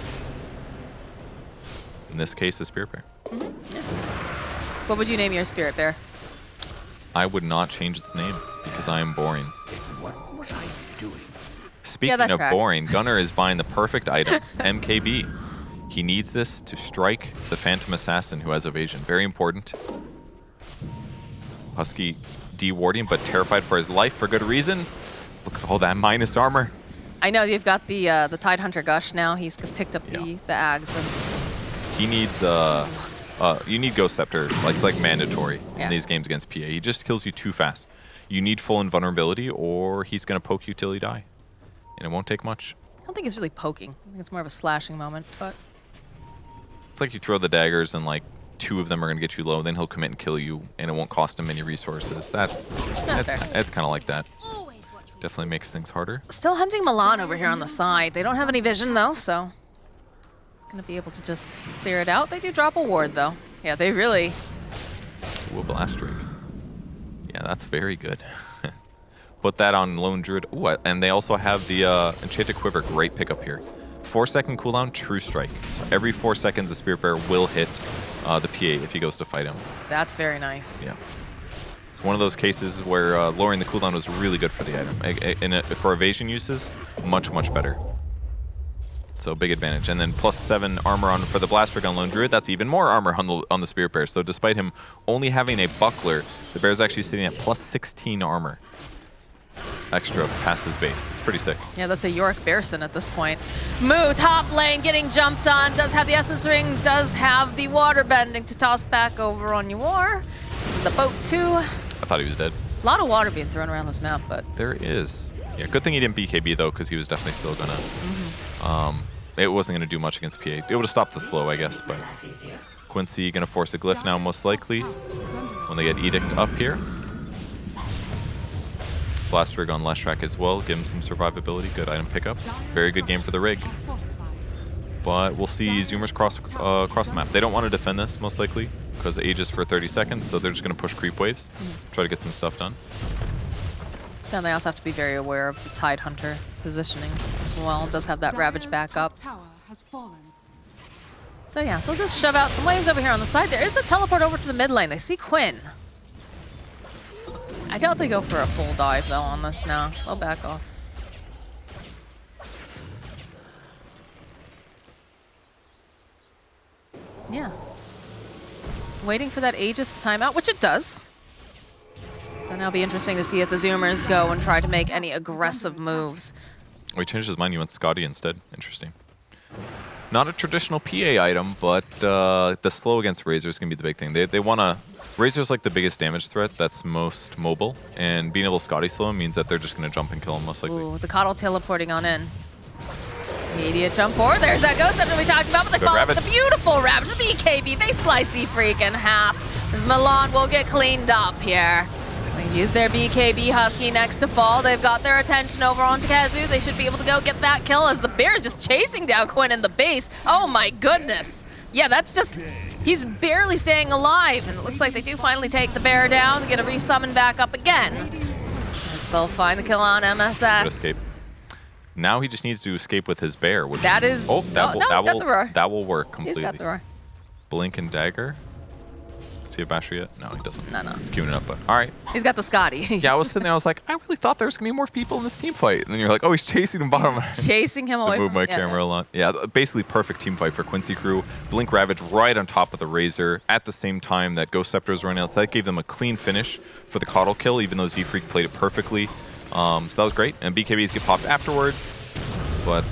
In this case, the Spirit Bear. Yeah. What would you name your Spirit Bear? I would not change its name because I am boring. What was I doing? Speaking of boring, Gunnar is buying the perfect item, MKB. He needs this to strike the Phantom Assassin who has evasion. Very important. Husky de-warding, but terrified for his life for good reason. Look at all that minus armor. I know you've got the Tidehunter Gush now. He's picked up the Ags. And he needs you need Ghost Scepter. It's like mandatory in these games against PA. He just kills you too fast. You need full invulnerability, or he's gonna poke you till you die, and it won't take much. don't think he's really poking. I think it's more of a slashing moment, but It's like you throw the daggers and like 2 of them are going to get you low, then he'll commit and kill you, and it won't cost him any resources. That's kind of like that. Definitely makes things harder. still hunting Milan over here on the side. They don't have any vision though, so he's gonna be able to just clear it out. They do drop a ward though. Yeah, they really. Ooh, a blast rig. Yeah, that's very good. Put that on Lone Druid. Ooh, and they also have the Enchanted Quiver. Great pickup here. 4-second cooldown, True Strike. So every 4 seconds, the Spirit Bearer will hit the PA if he goes to fight him. That's very nice. Yeah. It's one of those cases where lowering the cooldown was really good for the item. For evasion uses, much, much better. So big advantage. And then +7 armor on for the Blast Rig on Lone Druid. That's even more armor on the Spirit Bear. So despite him only having a buckler, the Bear's actually sitting at +16 armor. Extra past his base. It's pretty sick. Yeah, that's a Yorick Bearson at this point. Moo, top lane, getting jumped on. Does have the Essence Ring, does have the water bending to toss back over on Ywar. He's in the boat too. I thought he was dead. A lot of water being thrown around this map, but There is. Yeah, good thing he didn't BKB though, because he was definitely still gonna. It wasn't gonna do much against PA. It would have stopped the slow, I guess. But Quincy gonna force a glyph now, most likely, when they get Edict up here. Blast Rig on Leshrac as well, give him some survivability. Good item pickup. Very good game for the rig. But we'll see Zoomers cross the map. They don't want to defend this, most likely, because it ages for 30 seconds, so they're just going to push creep waves, try to get some stuff done. then they also have to be very aware of the Tide Hunter positioning as well. Does have that Ravage back up. So yeah, they'll just shove out some waves over here on the side. There is a teleport over to the mid lane. They see Quinn. I doubt they go for a full dive though on this now. They'll back off. Yeah. Just waiting for that Aegis to time out, which it does. And it'll be interesting to see if the Zoomers go and try to make any aggressive moves. Oh, he changed his mind. He went Scotty instead. Interesting. Not a traditional PA item, but the slow against Razor is going to be the big thing. They want to... Razor's like the biggest damage threat that's most mobile, and being able to Scotty slow him means that they're just going to jump and kill him most likely. Ooh, the Coddle teleporting on in. Immediate jump forward. There's that ghost that we talked about, but they follow the beautiful Ravage, the BKB. They slice the freak in half. As Milan will get cleaned up here. They use their BKB Husky next to fall. They've got their attention over onto Kazu. They should be able to go get that kill as the bear is just chasing down Quinn in the base. Oh my goodness. Yeah, that's just... He's barely staying alive, and it looks like they do finally take the bear down and get a resummon back up again. As they'll find the kill on MSX. Good escape. Now he just needs to escape with his bear. That is... Oh, that will work completely. He's got the roar. Blink and dagger. Does he have Basher yet? No, he doesn't. No. He's queuing it up, but all right. He's got the Scotty. Yeah, I was sitting there, I was like, I really thought there was going to be more people in this team fight. And then you're like, oh, he's chasing him bottom. Chasing him away move my camera a lot. Yeah, basically perfect team fight for Quincy crew. Blink Ravage right on top of the Razor at the same time that Ghost Scepter was running out. So that gave them a clean finish for the Coddle kill, even though Z-Freak played it perfectly. So that was great. And BKBs get popped afterwards. But,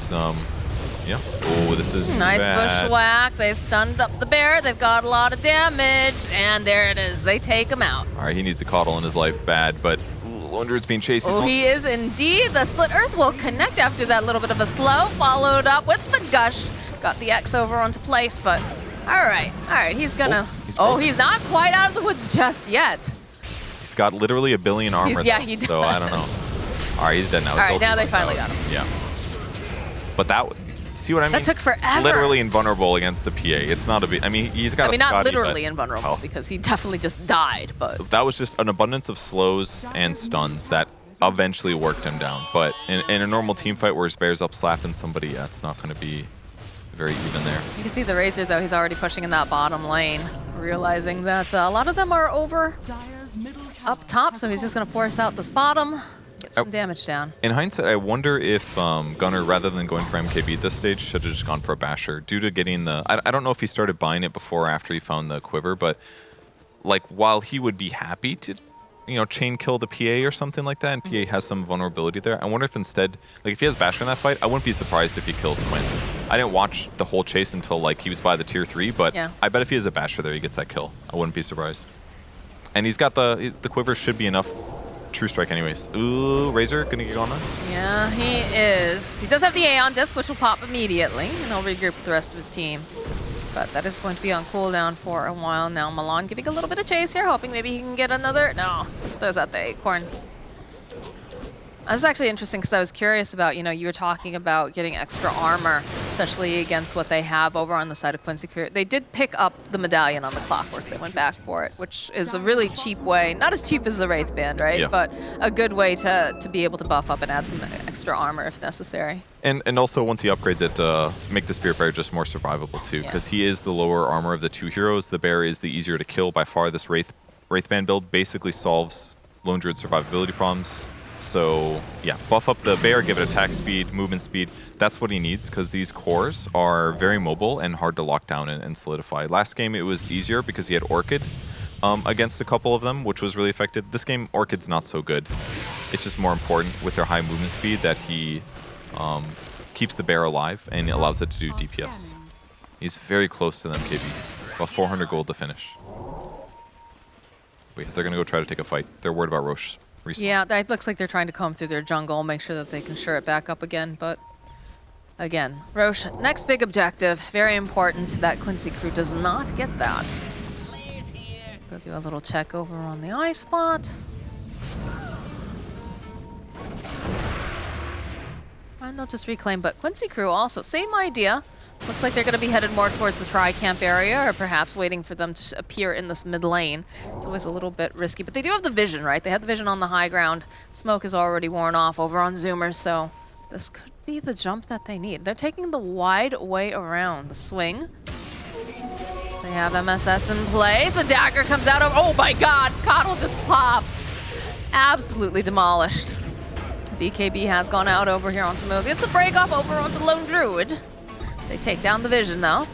yeah. Oh, this is nice bad. bushwhack. They've stunned up the bear. They've got a lot of damage. And there it is. They take him out. All right, he needs a Coddle in his life bad, but Lone Druid's being chased. Oh, he is indeed. The Split Earth will connect after that little bit of a slow, followed up with the Gush. Got the X over onto place, but all right, he's gonna... He's not quite out of the woods just yet. He's got literally a billion armor, he does. So I don't know. All right, he's dead now. All right, now they finally got him. Yeah. But that... See what I mean? That took forever. Literally invulnerable against the PA. It's not a big... I mean, he's got a not Scotty, literally invulnerable because he definitely just died, but... That was just an abundance of slows and stuns that eventually worked him down. But in a normal team fight where his bear's up slapping somebody, yeah, it's not going to be very even there. You can see the Razor, though. He's already pushing in that bottom lane, realizing that a lot of them are over up top, so he's just going to force out this bottom. Get some damage down. In hindsight, I wonder if Gunnar, rather than going for MKB at this stage, should have just gone for a Basher. Due to getting the... I don't know if he started buying it before or after he found the Quiver, but like while he would be happy to, chain kill the PA or something like that, and PA has some vulnerability there, I wonder if instead, like if he has Basher in that fight, I wouldn't be surprised if he kills Quinn. I didn't watch the whole chase until like he was by the tier 3, but yeah. I bet if he has a Basher there, he gets that kill. I wouldn't be surprised. And he's got the Quiver should be enough True Strike anyways. Ooh, Razor gonna get on that? Yeah, he is. He does have the Aeon Disc, which will pop immediately, and he'll regroup with the rest of his team. But that is going to be on cooldown for a while now. Milan giving a little bit of chase here, hoping maybe he can get another. No, just throws out the Acorn. That's actually interesting because I was curious about, you were talking about getting extra armor, especially against what they have over on the side of Quincy Crew. They did pick up the medallion on the Clockwork. They went back for it, which is a really cheap way. Not as cheap as the Wraith Band, right? Yeah. But a good way to be able to buff up and add some extra armor if necessary. And also, once he upgrades it, make the Spirit Bear just more survivable too, because he is the lower armor of the two heroes. The Bear is the easier to kill by far. This Wraith Band build basically solves Lone Druid survivability problems. So yeah, buff up the Bear, give it attack speed, movement speed. That's what he needs, because these cores are very mobile and hard to lock down and solidify. Last game it was easier because he had Orchid against a couple of them, which was really effective. This game, Orchid's not so good. It's just more important with their high movement speed that he keeps the Bear alive and allows it to do DPS. He's very close to them, KB. About 400 gold to finish. Wait, they're going to go try to take a fight. They're worried about Roche. Yeah, it looks like they're trying to comb through their jungle, make sure that they can shore it back up again. But again, Roche, next big objective, very important that Quincy Crew does not get that. They'll do a little check over on the eye spot. And they'll just reclaim, but Quincy Crew also, same idea. Looks like they're going to be headed more towards the tri-camp area, or perhaps waiting for them to appear in this mid lane. It's always a little bit risky, but they do have the vision, right? They have the vision on the high ground. Smoke is already worn off over on Zoomer, so this could be the jump that they need. They're taking the wide way around. The swing. They have MSS in place. The dagger comes out of, oh my god, Coddle just pops. Absolutely demolished. The BKB has gone out over here onto Moody. It's a break off over onto Lone Druid. They take down the vision, though.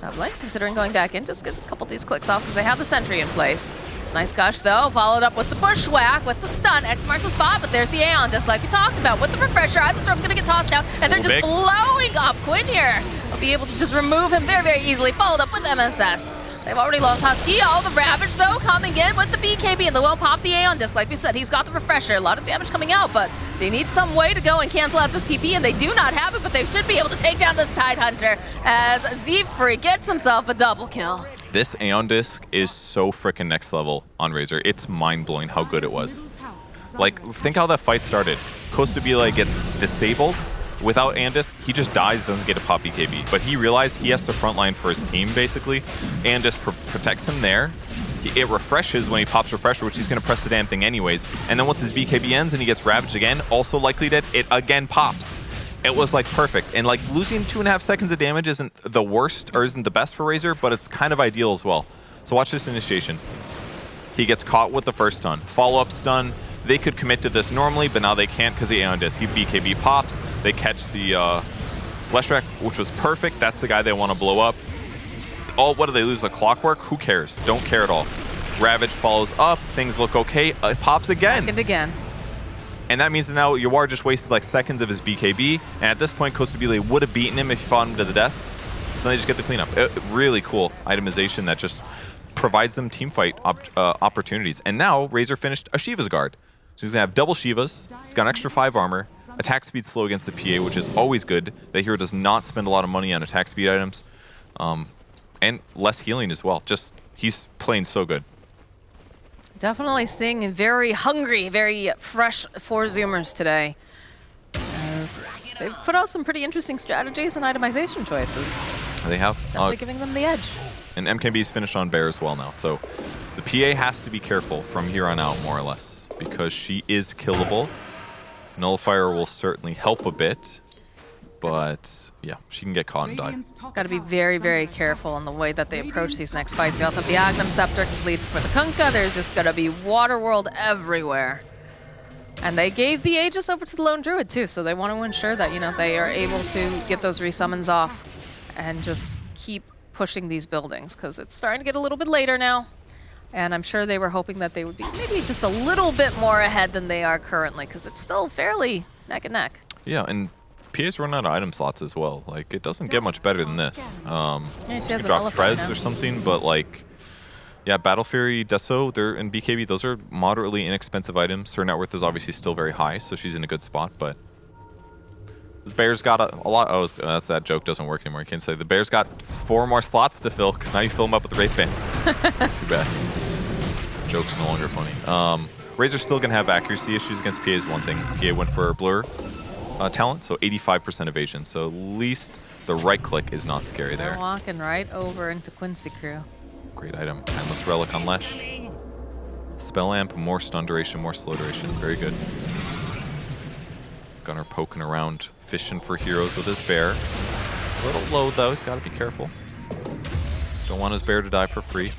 Lovely, considering going back in, just gets a couple of these clicks off because they have the sentry in place. It's a nice gush, though, followed up with the bushwhack, with the stun. X marks the spot, but there's the Aeon, just like we talked about. With the refresher, the storm's gonna get tossed down, and they're just blowing up Quinn here. They'll be able to just remove him very, very easily, followed up with MSS. They've already lost Husky. All the Ravage, though, coming in with the BKB, and they will pop the Aeon Disc. Like we said, he's got the refresher. A lot of damage coming out, but they need some way to go and cancel out this TP, and they do not have it, but they should be able to take down this Tidehunter as Zephyr gets himself a double kill. This Aeon Disc is so freaking next level on Razor. It's mind-blowing how good it was. Like, think how that fight started. Costabile gets disabled. Without Andis, he just dies, doesn't get a pop BKB. But he realized he has to frontline for his team, basically. Andis protects him there. It refreshes when he pops Refresher, which he's going to press the damn thing anyways. And then once his BKB ends and he gets Ravaged again, also likely dead, it again pops. It was like perfect. And like losing 2.5 seconds of damage isn't the worst, or isn't the best for Razor, but it's kind of ideal as well. So watch this initiation. He gets caught with the first stun. Follow-up stun. They could commit to this normally, but now they can't because the Aeon Disc. He BKB pops. They catch the Leshrac, which was perfect. That's the guy they want to blow up. Oh, what do they lose? A Clockwork? Who cares? Don't care at all. Ravage follows up. Things look okay. It pops again. And again. And that means that now Yawar just wasted like seconds of his BKB. And at this point, Costabile would have beaten him if he fought him to the death. So they just get the cleanup. Really cool itemization that just provides them teamfight opportunities. And now Razor finished a Shiva's Guard. So he's going to have double Shivas. He's got an extra 5 armor. Attack speed slow against the PA, which is always good. The hero does not spend a lot of money on attack speed items. And less healing as well. Just, he's playing so good. Definitely seeing very hungry, very fresh 4 Zoomers today. As they've put out some pretty interesting strategies and itemization choices. They have. Definitely giving them the edge. And MKB's finished on Bear as well now. So the PA has to be careful from here on out, more or less, because she is killable. Nullifier will certainly help a bit, but yeah, she can get caught and die. Got to be very, very careful in the way that they approach these next fights. We also have the Agnum Scepter completed for the Kunkka. There's just going to be Waterworld everywhere. And they gave the Aegis over to the Lone Druid too, so they want to ensure that, you know, they are able to get those resummons off and just keep pushing these buildings, because it's starting to get a little bit later now. And I'm sure they were hoping that they would be maybe just a little bit more ahead than they are currently, because it's still fairly neck and neck. Yeah, and PA's run out of item slots as well. Like, it doesn't get much better than this. Yeah, she you has could an drop Nullifier treads now. or something, but like, Yeah, Battle Fury, Deso, they're in BKB. Those are moderately inexpensive items. Her net worth is obviously still very high, so she's in a good spot. But the Bears got a lot. Oh, that's that joke doesn't work anymore. You can't say the Bears got 4 more slots to fill because now you fill them up with the Wraith Bands. Too bad. Joke's no longer funny. Razor's still gonna have accuracy issues against PA is one thing. PA went for blur talent, so 85% evasion. So at least the right click is not scary there. They're walking right over into Quincy crew. Great item. Timeless Relic on Lesh. Spell Amp, more stun duration, more slow duration. Very good. Gunner poking around, fishing for heroes with his bear. A little low though, he's got to be careful. Don't want his bear to die for free.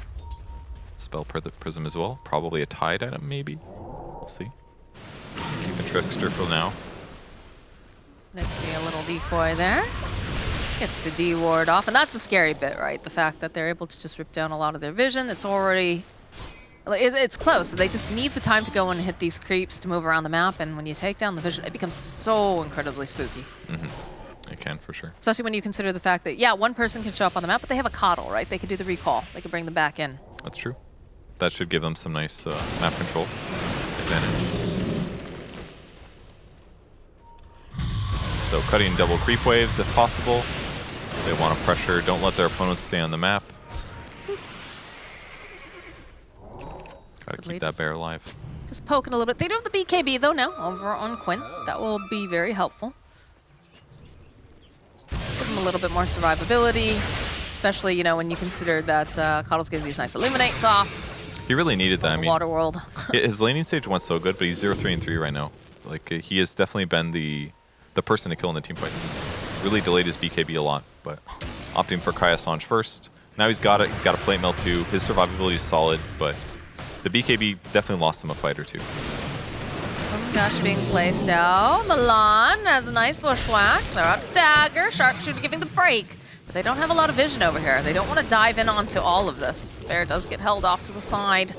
Spell Prism as well. Probably a tied item, maybe. We'll see. Keeping Trickster for now. Let's see a little decoy there. Get the D ward off, and that's the scary bit, right? The fact that they're able to just rip down a lot of their vision. It's already, it's close. They just need the time to go and hit these creeps to move around the map, and when you take down the vision, it becomes so incredibly spooky. It can, for sure. Especially when you consider the fact that, yeah, one person can show up on the map, but they have a coddle, right? They can do the recall. They can bring them back in. That's true. That should give them some nice map control advantage. So cutting double creep waves if possible. They want to pressure, don't let their opponents stay on the map. Gotta keep that bear alive. Just poking a little bit. They do have the BKB though now over on Quinn. That will be very helpful. Give them a little bit more survivability, especially, you know, when you consider that Coddle's getting these nice illuminates off. He really needed that. I mean, Water World. his laning stage went so good, but he's 0-3-3 right now. Like he has definitely been the person to kill in the team fights. Really delayed his BKB a lot, but opting for Kai Assange first. Now he's got it. He's got a plate mail too. His survivability is solid, but the BKB definitely lost him a fight or two. Some gush being placed out. Milan has a nice bushwhack. They're out to dagger. Sharpshooter giving the break. But they don't have a lot of vision over here. They don't want to dive in onto all of this. This bear does get held off to the side.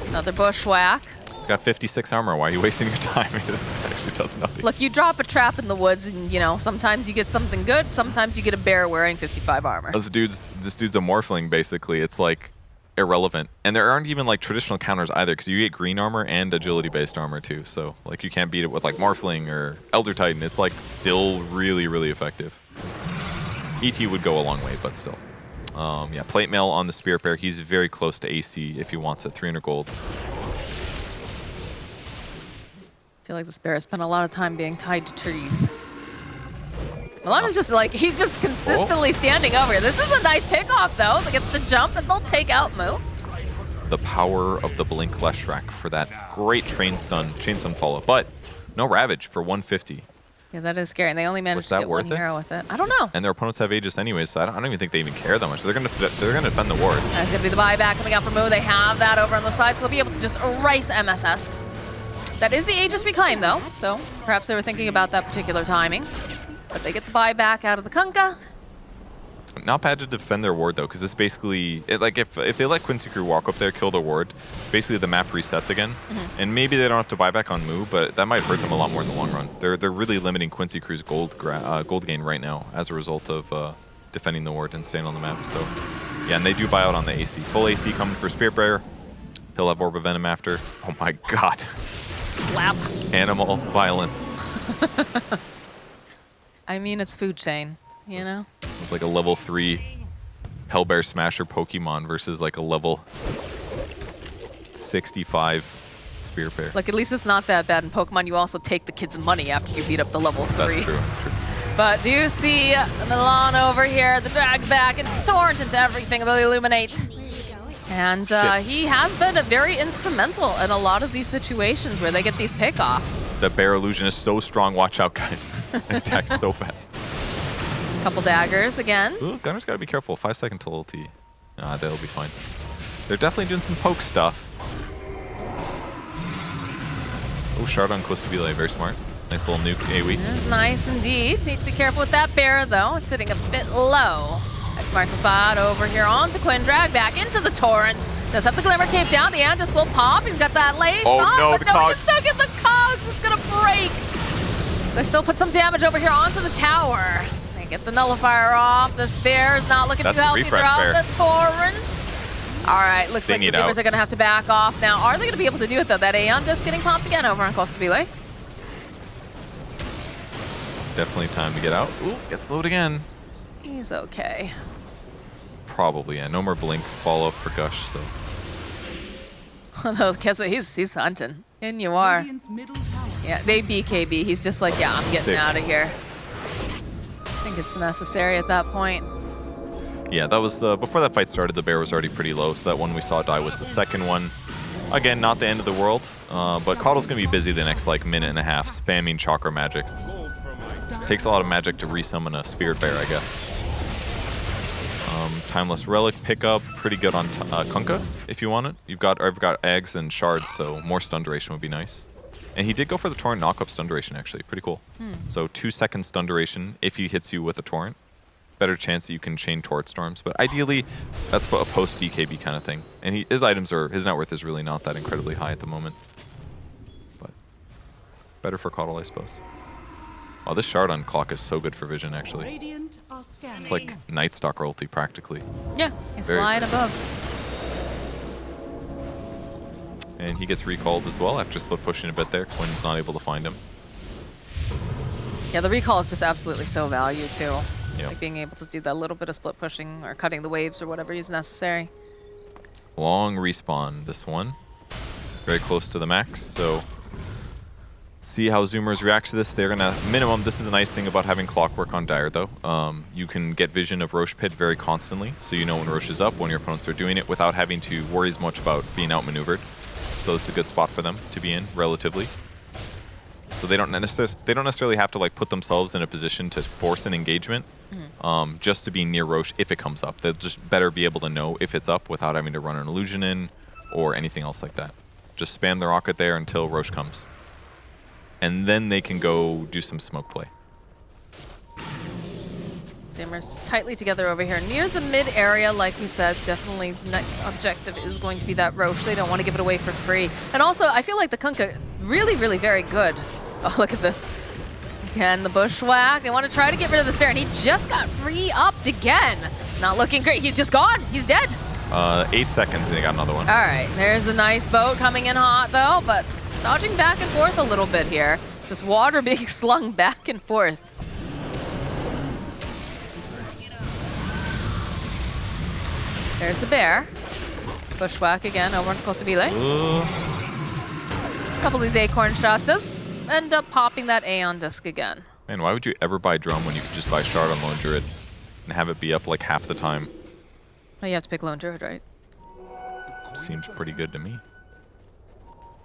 Another bushwhack. He's got 56 armor. Why are you wasting your time? It actually does nothing. Look, you drop a trap in the woods and, you know, sometimes you get something good. Sometimes you get a bear wearing 55 armor. This dude's a morphling, basically. It's like irrelevant. And there aren't even like traditional counters either, because you get green armor and agility-based armor too. So like you can't beat it with like Morphling or Elder Titan. It's like still really, really effective. ET would go a long way, but still. Yeah, plate mail on the Spirit Bear. He's very close to AC if he wants it. 300 gold. I feel like this bear has spent a lot of time being tied to trees. Milan is just like, he's just consistently standing over here. This is a nice pickoff though. They get the jump and they'll take out Moo. The power of the Blink Leshrac for that great chain stun follow. But no Ravage for 150. Yeah, that is scary. And they only managed to get one hero with it. I don't know. And their opponents have Aegis anyways, so I don't even think they even care that much. They're gonna defend the ward. That's gonna be the buyback coming out for Moo. They have that over on the side, so they'll be able to just erase MSS. That is the Aegis reclaim though, so perhaps they were thinking about that particular timing. But they get the buyback out of the Kunkka. Not bad to defend their ward though, because this basically, like if they let Quincy crew walk up there, kill the ward, basically the map resets again. And maybe they don't have to buy back on Moo, but that might hurt them a lot more in the long run. They're really limiting Quincy crew's gold gain right now as a result of defending the ward and staying on the map. So yeah, and they do buy out on the AC. Full AC coming for Spirit Bearer. He'll have Orb of Venom after. Oh my god. Slap. Animal violence. I mean, it's food chain, you know? It's like a level 3 Hellbear Smasher Pokemon versus like a level 65 Spirit Bear. Like, at least it's not that bad. In Pokemon, you also take the kids' money after you beat up the level 3. That's true, that's true. But do you see Milan over here, the drag back into Torrent, into everything, the Illuminate. And he has been very instrumental in a lot of these situations where they get these pickoffs. The bear illusion is so strong. Watch out, guys. It attacks so fast. Couple daggers again. Ooh, Gunner's got to be careful. 5-second till ulti. Nah, they'll be fine. They're definitely doing some poke stuff. Oh, Shard on Costa Vila, very smart. Nice little nuke AoE. That's nice indeed. Need to be careful with that bear though. It's sitting a bit low. X marks the spot over here onto Quinn. Drag back into the Torrent. Does have the Glimmer Cape down. The Antis will pop. He's got that late shot, no, but the no, cogs. he gets stuck in the cogs. It's gonna break. They still put some damage over here onto the tower. They get the nullifier off. This bear is not looking too healthy throughout the Torrent. All right, looks They like the need Zoomers out. are going to have to back off now. Are they going to be able to do it, though? That Aeon disc getting popped again over on Costabile. Definitely time to get out. Ooh, get slowed again. He's okay. Probably, yeah. No more blink follow-up for Gush, so. Although, guess what? He's hunting. In you are. Yeah, they BKB. He's just like, yeah, I'm getting out of here. I think it's necessary at that point. Yeah, that was, before that fight started, the bear was already pretty low, so that one we saw die was the second one. Again, not the end of the world, but Caudle's going to be busy the next, like, minute and a half, spamming chakra magics. Takes a lot of magic to resummon a spirit bear, I guess. Timeless Relic pickup, pretty good on Kunkka, if you want it. I've got eggs and shards, so more stun duration would be nice. And he did go for the Torrent knock-up stun duration, actually. Pretty cool. So 2-second stun duration if he hits you with a Torrent. Better chance that you can chain Torrent Storms. But ideally, that's a post-BKB kind of thing. And his net worth is really not that incredibly high at the moment. But better for Caudle, I suppose. Oh, this shard on clock is so good for vision, actually. It's like Night Stalker ulti, practically. Yeah, he's Very flying good. above. And he gets recalled as well after split pushing a bit there. Quinn's not able to find him. Yeah, the recall is just absolutely so valued, too. Yep. Like being able to do that little bit of split pushing or cutting the waves or whatever is necessary. Long respawn, this one. Very close to the max, so see how Zoomers react to this. They're gonna minimum. This is a nice thing about having Clockwork on Dire, though. You can get vision of Roche Pit very constantly, so you know when Roche is up, when your opponents are doing it, without having to worry as much about being outmaneuvered. So this is a good spot for them to be in, relatively. So they don't necessarily have to like put themselves in a position to force an engagement, just to be near Roche if it comes up. They'll just better be able to know if it's up without having to run an illusion in or anything else like that. Just spam the rocket there until Roche comes. And then they can go do some smoke play. Zoomers tightly together over here near the mid area. Like we said, definitely the next objective is going to be that Roche. They don't want to give it away for free. And also, I feel like the Kunkka really, really very good. Oh, look at this. Again, the bushwhack. They want to try to get rid of the spare, and he just got re-upped again. Not looking great. He's just gone. He's dead. 8 seconds and they got another one. All right, there's a nice boat coming in hot, though, but dodging back and forth a little bit here. Just water being slung back and forth. There's the bear. Bushwhack again over on Costabile. A couple of these Acorn Shastas end up popping that Aeon disc again. Man, why would you ever buy Drum when you could just buy Shard on Lone Druid and have it be up like half the time? Oh, you have to pick Lone Druid, right? Seems pretty good to me.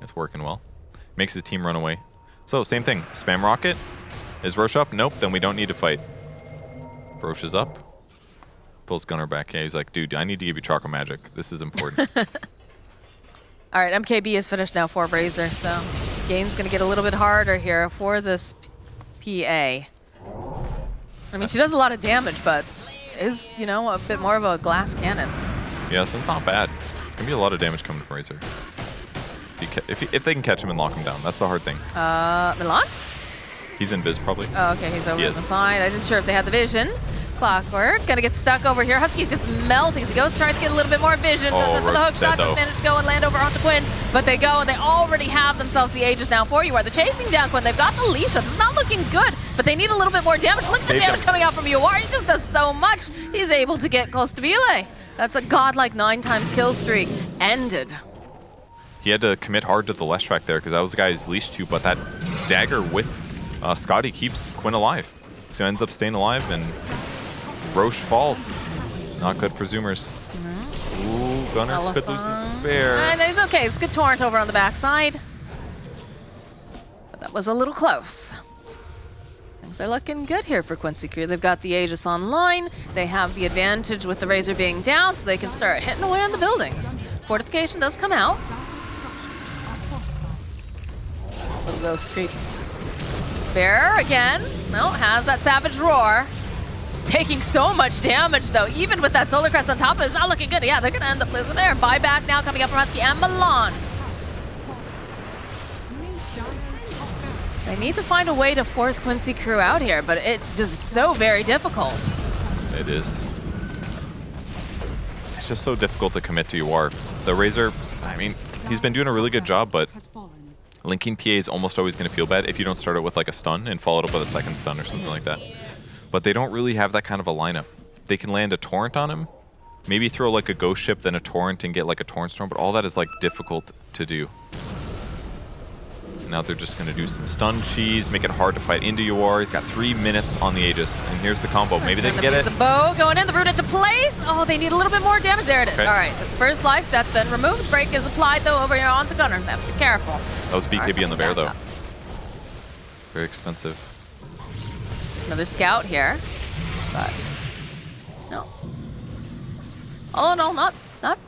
It's working well. Makes his team run away. So, same thing. Spam rocket. Is Roche up? Nope, then we don't need to fight. Roche is up. Pulls Gunner back. Yeah, he's like, dude, I need to give you Chakra Magic. This is important. All right, MKB is finished now for Razor, so game's going to get a little bit harder here for this PA. I mean, she does a lot of damage, but is, you know, a bit more of a glass cannon. Yeah, so it's not bad. It's going to be a lot of damage coming from Razor. If they can catch him and lock him down, that's the hard thing. Milan? He's in Viz, probably. Oh, okay, he's over on the side. I wasn't sure if they had the vision. Clockwork, gonna get stuck over here. Husky's just melting as he goes, tries to get a little bit more vision. Goes in for the hook shot, doesn't manage to go and land over onto Quinn. But they go, and they already have themselves the Aegis now for you. Are they chasing down Quinn? They've got the leash up. This is not looking good, but they need a little bit more damage. Look at the damage coming out from UR. He just does so much. He's able to get Costabile. That's a godlike 9x kill streak. Ended. He had to commit hard to the left track there because that was the guy who's leashed to, but that dagger with Scotty keeps Quinn alive. So he ends up staying alive, and Roche falls. Not good for Zoomers. Ooh, Gunner could lose his bear. And it's okay. It's good torrent over on the backside. But that was a little close. Things are looking good here for Quincy Crew. They've got the Aegis online. They have the advantage with the Razor being down, so they can start hitting away on the buildings. Fortification does come out. Little ghost creep. Bear again. No, has that Savage Roar. It's taking so much damage, though. Even with that Solar Crest on top of it, it's not looking good. Yeah, they're going to end up losing there. Buyback now coming up from Husky and Milan. So they need to find a way to force Quincy Crew out here, but it's just so very difficult. It is. it's just so difficult to commit to UR. The Razor, I mean, he's been doing a really good job, but linking PA is almost always going to feel bad if you don't start it with like a stun and follow it up with a second stun or something like that. But they don't really have that kind of a lineup. They can land a torrent on him, maybe throw like a ghost ship, then a torrent and get like a torrent storm, but all that is like difficult to do. Now they're just going to do some stun cheese, make it hard to fight into UR. He's got 3 minutes on the Aegis, and here's the combo. Maybe they can get it. The bow going in, the root into place. Oh, they need a little bit more damage. There it is. Okay. All right, that's first life. That's been removed. Break is applied, though, over here onto Gunner. Have to be careful. That was BKB on the bear, though. Up. Very expensive. Another scout here, but no. Oh, no, not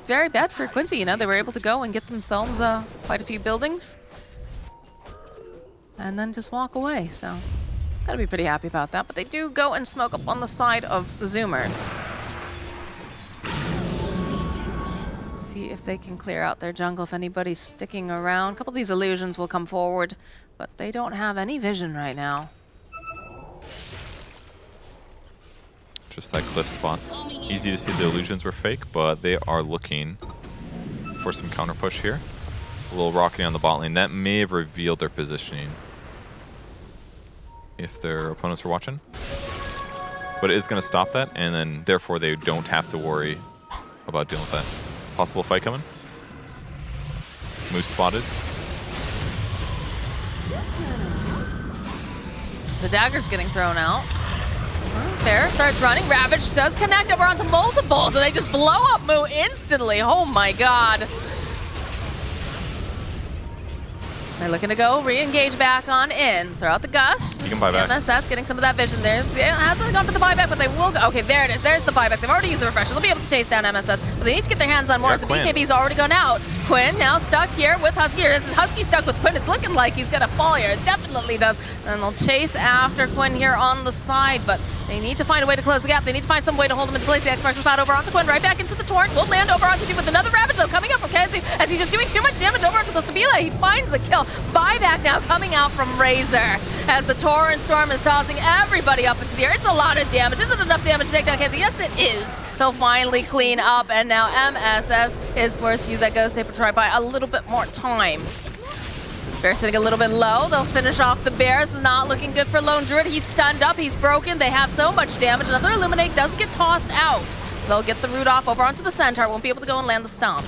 very bad for Quincy. You know, they were able to go and get themselves quite a few buildings. And then just walk away, so gotta be pretty happy about that. But they do go and smoke up on the side of the Zoomers. See if they can clear out their jungle, if anybody's sticking around. A couple of these illusions will come forward, but they don't have any vision right now. Just that cliff spot. Easy to see the illusions were fake, but they are looking for some counter push here. A little rockety on the bot lane. That may have revealed their positioning if their opponents were watching. But it is going to stop that, and then therefore they don't have to worry about dealing with that. Possible fight coming. Moose spotted. The dagger's getting thrown out. There, starts running. Ravage does connect over onto multiple, so they just blow up Moo instantly. Oh my god. They're looking to go re-engage back on in. Throw out the gust. You can buy back. MSS getting some of that vision there. Yeah, hasn't gone for the buyback, but they will go. Okay, there it is. There's the buyback. They've already used the refresher. They'll be able to chase down MSS, but they need to get their hands on more. Yeah, The Quinn. BKB's already gone out. Quinn now stuck here with Husky. Here is Husky stuck with Quinn. It's looking like he's gonna fall here. It definitely does. And they'll chase after Quinn here on the side, but they need to find a way to close the gap. They need to find some way to hold him into place. The X-Marks the spot over onto Quinn, right back into the torrent. Will land over onto T with another Ravage though coming up from Quincy as he's just doing too much damage over onto Stabila. He finds the kill. Buyback now coming out from Razor as the torrent storm is tossing everybody up into the air. It's a lot of damage. Is it enough damage to take down Quincy? Yes, it is. They'll finally clean up, and now MSS is forced to use that Ghost Tape to try by a little bit more time. This bear sitting a little bit low. They'll finish off the bears. Not looking good for Lone Druid. He's stunned up. He's broken. They have so much damage. Another Illuminate does get tossed out. So they'll get the root off over onto the Centaur. Won't be able to go and land the stomp.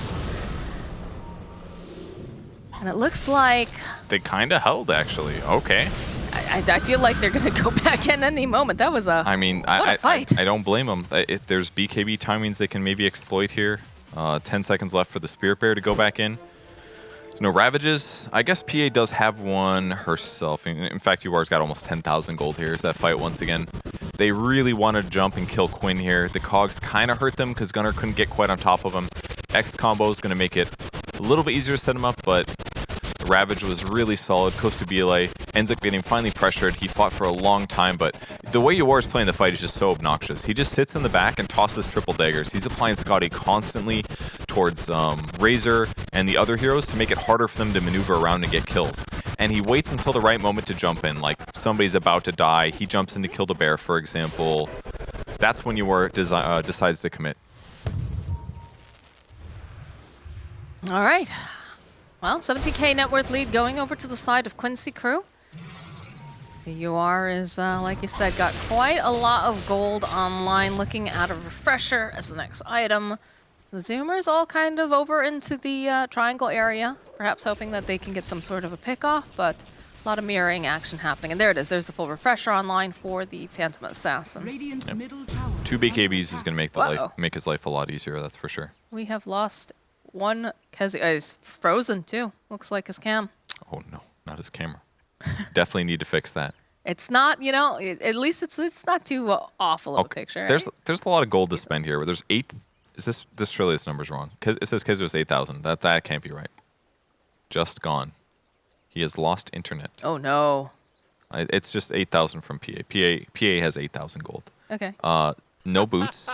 And it looks like They kind of held, actually. Okay. I feel like they're going to go back in any moment. That was a I mean, what a fight. I don't blame them. If there's BKB timings they can maybe exploit here. 10 seconds left for the Spirit Bear to go back in. There's no Ravages. I guess PA does have one herself. In fact, UR's got almost 10,000 gold here. Here's that fight once again. They really wanted to jump and kill Quinn here. The Cogs kind of hurt them because Gunner couldn't get quite on top of him. X combo is going to make it a little bit easier to set him up, but the Ravage was really solid. Costabile ends up getting finally pressured. He fought for a long time, but the way UR is playing the fight is just so obnoxious. He just sits in the back and tosses triple daggers. He's applying Scotty constantly towards Razor and the other heroes to make it harder for them to maneuver around and get kills. And he waits until the right moment to jump in, like somebody's about to die. He jumps in to kill the bear, for example. That's when UR decides to commit. All right. Well, 17K net worth lead going over to the side of Quincy crew. CUR is, like you said, got quite a lot of gold online. Looking at a refresher as the next item. The Zoomers all kind of over into the triangle area, perhaps hoping that they can get some sort of a pick-off, but a lot of mirroring action happening. And there it is. There's the full refresher online for the Phantom Assassin. Radiant's middle tower. 2 BKBs is going to make his life a lot easier, that's for sure. We have lost one. He's frozen too. Looks like his cam. Oh no, not his camera. Definitely need to fix that. It's not, you know, at least it's not too awful of a picture. Right? There's a lot of gold to spend here. There's 8. Is this surely this number's wrong? It says Kaiser's 8,000. That can't be right. Just gone. He has lost internet. Oh no. It's just 8,000 from PA. PA has 8,000 gold. Okay. No boots.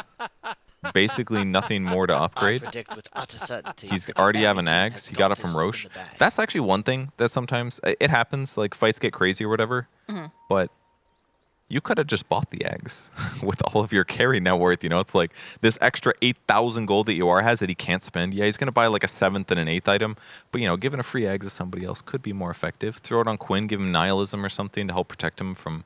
Basically nothing more to upgrade. I predict with utter certainty. He's already have an Axe. He got it from Roche. That's actually one thing that sometimes it happens. Like fights get crazy or whatever. But you could have just bought the eggs with all of your carry net worth. You know, it's like this extra 8,000 gold that EOR has that he can't spend. Yeah, he's going to buy like a 7th and an 8th item. But, you know, giving a free eggs to somebody else could be more effective. Throw it on Quinn, give him nihilism or something to help protect him from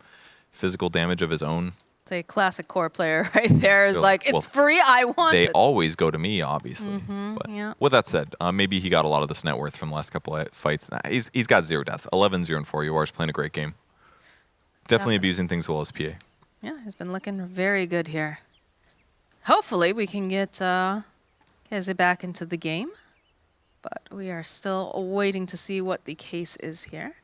physical damage of his own. It's a classic core player right there. Is like, it's free, I want They it. always go to me, obviously. But yeah. with that said, maybe he got a lot of this net worth from the last couple of fights. Nah, he's got 0 death. 11, 0, and 4. EOR's playing a great game. Definitely abusing things well as PA. Yeah, he's been looking very good here. Hopefully we can get Keze back into the game. But we are still waiting to see what the case is here.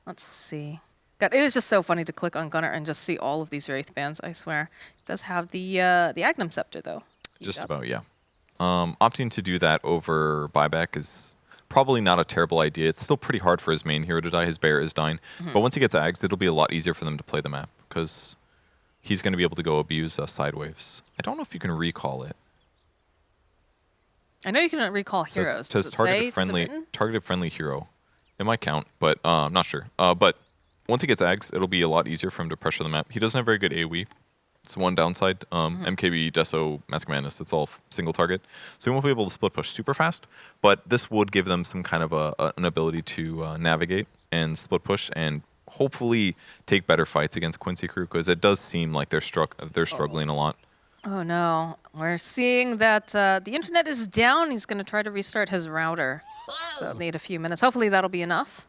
Let's see. God, it is just so funny to click on Gunnar and just see all of these Wraith bands, I swear. It does have the Agnum Scepter, though. Just about, yeah. Opting to do that over buyback is probably not a terrible idea. It's still pretty hard for his main hero to die. His bear is dying. But once he gets Ags, it'll be a lot easier for them to play the map because he's going to be able to go abuse side waves. I don't know if you can recall it. I know you can recall heroes. It says targeted friendly hero. It might count, but I'm not sure. But once he gets Ags, it'll be a lot easier for him to pressure the map. He doesn't have very good AoE. It's one downside. MKB, Deso, Mask Madness, it's all single target. So we won't be able to split push super fast, but this would give them some kind of an ability to navigate and split push and hopefully take better fights against Quincy crew because it does seem like they're struggling a lot. Oh no, we're seeing that the internet is down. He's going to try to restart his router. So it'll need a few minutes. Hopefully that'll be enough.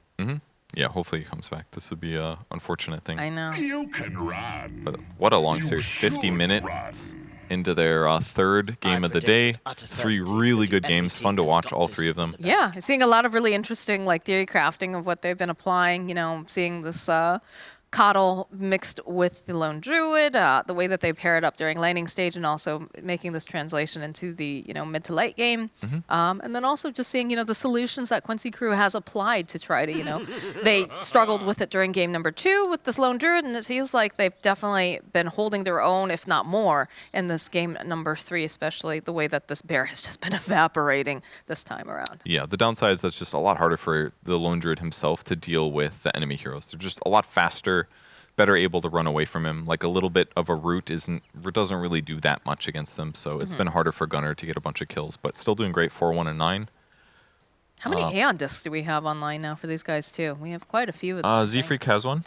Yeah, hopefully he comes back. This would be an unfortunate thing. I know. You can run. But what a long series. 50 minutes into their third game of the day. 3 really good games. Fun to watch, all 3 of them. Yeah, seeing a lot of really interesting like theory crafting of what they've been applying. You know, seeing this Coddle mixed with the Lone Druid, the way that they pair it up during laning stage, and also making this translation into the mid to late game, and then also just seeing the solutions that Quincy crew has applied to try to they struggled with it during game number 2 with this Lone Druid, and it feels like they've definitely been holding their own, if not more, in this game number 3, especially the way that this bear has just been evaporating this time around. Yeah, the downside is that's just a lot harder for the Lone Druid himself to deal with the enemy heroes. They're just a lot faster, better able to run away from him. Like a little bit of a root doesn't really do that much against them, so it's been harder for Gunnar to get a bunch of kills, but still doing great. 4-1 and 9. How many Aeon discs do we have online now for these guys too? We have quite a few of them. Zfreak has one.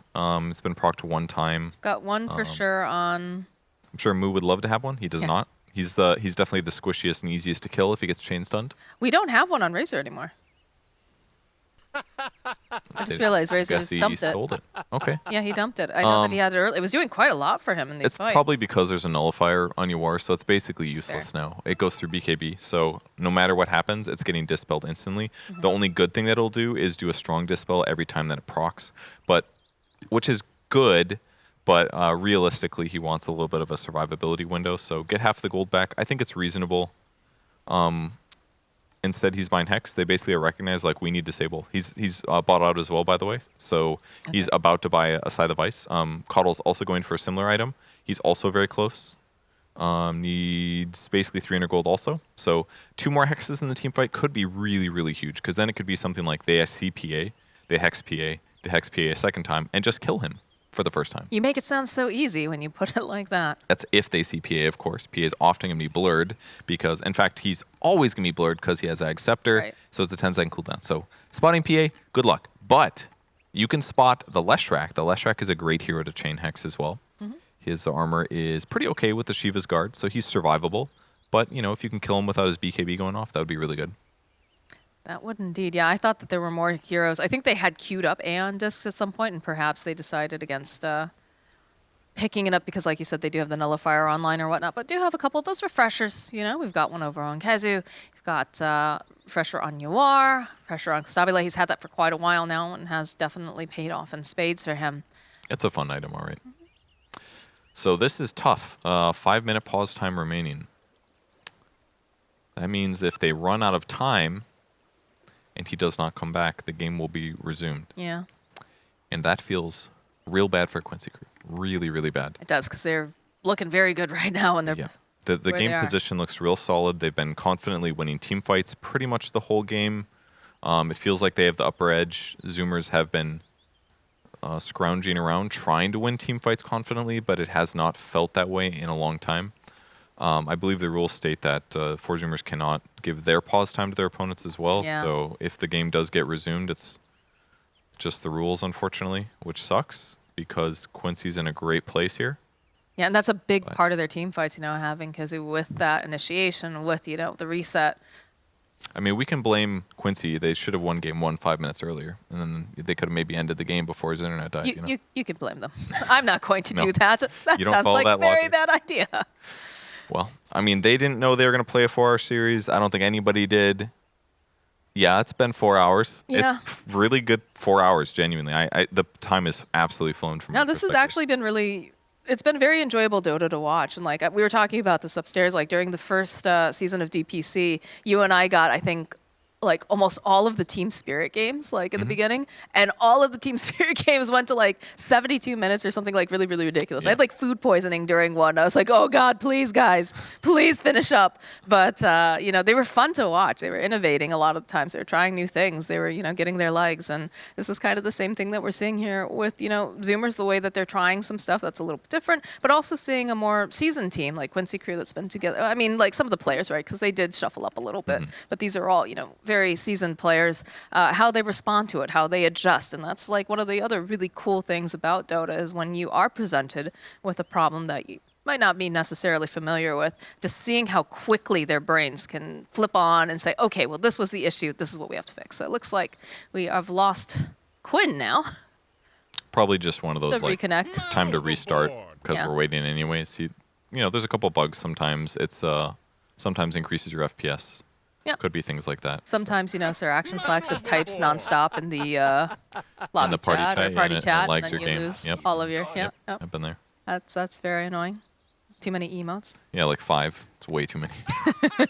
It's been procced 1 time. Got one for sure on. I'm sure Moo would love to have one. He does not. He's definitely the squishiest and easiest to kill if he gets chain stunned. We don't have one on Razor anymore. I just realized Razor just dumped it. Sold it. Okay. Yeah, he dumped it. I know that he had it early. It was doing quite a lot for him in these fights. It's probably because there's a nullifier on your war, so it's basically useless now. It goes through BKB, so no matter what happens, it's getting dispelled instantly. The only good thing that it'll do is do a strong dispel every time that it procs, which is good, but realistically, he wants a little bit of a survivability window, so get half the gold back. I think it's reasonable. Instead, he's buying Hex. They basically are recognized like we need Disable. He's bought out as well, by the way. So he's about to buy a Scythe of Ice. Coddle's also going for a similar item. He's also very close. Needs basically 300 gold also. So 2 more Hexes in the team fight could be really, really huge because then it could be something like they SC PA, they Hex PA, they Hex PA a second time, and just kill him for the first time. You make it sound so easy when you put it like that. That's if they see PA, of course. PA is often going to be blurred because, in fact, he's always going to be blurred because he has Ag Scepter, right. So it's a 10-second cooldown. So spotting PA, good luck. But you can spot the Leshrac. The Leshrac is a great hero to chain Hex as well. His armor is pretty okay with the Shiva's Guard, so he's survivable. But, if you can kill him without his BKB going off, that would be really good. That would indeed. Yeah, I thought that there were more heroes. I think they had queued up Aeon discs at some point, and perhaps they decided against picking it up because, like you said, they do have the Nullifier online or whatnot, but do have a couple of those refreshers. We've got one over on Kazu. We've got refresher on Yuar, refresher on Stabile. He's had that for quite a while now and has definitely paid off in spades for him. It's a fun item, all right. So this is tough. 5-minute pause time remaining. That means if they run out of time and he does not come back, the game will be resumed. Yeah. And that feels real bad for Quincy crew. Really, really bad. It does, because they're looking very good right now, and they're the game position looks real solid. They've been confidently winning team fights pretty much the whole game. It feels like they have the upper edge. Zoomers have been scrounging around, trying to win team fights confidently, but it has not felt that way in a long time. I believe the rules state that Forge Zoomers cannot give their pause time to their opponents as well. Yeah. So if the game does get resumed, it's just the rules, unfortunately, which sucks because Quincy's in a great place here. Yeah, and that's a big part of their team fights, having, because with that initiation, with, the reset. I mean, we can blame Quincy. They should have won game 1 5 minutes earlier, and then they could have maybe ended the game before his internet died. You could blame them. I'm not going to No. do that. That You don't sounds follow like that a very logic. bad idea. Well, I mean, they didn't know they were going to play a 4-hour series. I don't think anybody did. Yeah, it's been 4 hours. Yeah. It's really good 4 hours, genuinely. The time has absolutely flown from No, my this has perspective. actually been really... It's been very enjoyable Dota to watch. And we were talking about this upstairs, during the first season of DPC, you and I got, I think, almost all of the Team Spirit games, in the beginning. And all of the Team Spirit games went to 72 minutes or something really, really ridiculous. Yeah. I had food poisoning during one. I was like, oh God, please guys, please finish up. But, they were fun to watch. They were innovating a lot of the times. They were trying new things. They were, getting their legs. And this is kind of the same thing that we're seeing here with, Zoomers, the way that they're trying some stuff that's a little bit different, but also seeing a more seasoned team like Quincy Crew that's been together. I mean, some of the players, right? Because they did shuffle up a little bit, but these are all, very seasoned players, how they respond to it, how they adjust. And that's one of the other really cool things about Dota is when you are presented with a problem that you might not be necessarily familiar with, just seeing how quickly their brains can flip on and say, okay, well, this was the issue. This is what we have to fix. So it looks like we have lost Quinn now. Probably just one of those To reconnect. time to restart because Yeah. we're waiting anyways. There's a couple bugs sometimes. It's sometimes increases your FPS. Yeah. Could be things like that. Sometimes, Sir Action Slacks just types nonstop in the lobby In the party chat or chat, party and it chat, lags and then your you game. lose Yep. all of your. Yep. I've been there. That's very annoying. Too many emotes. Yeah, 5. It's way too many.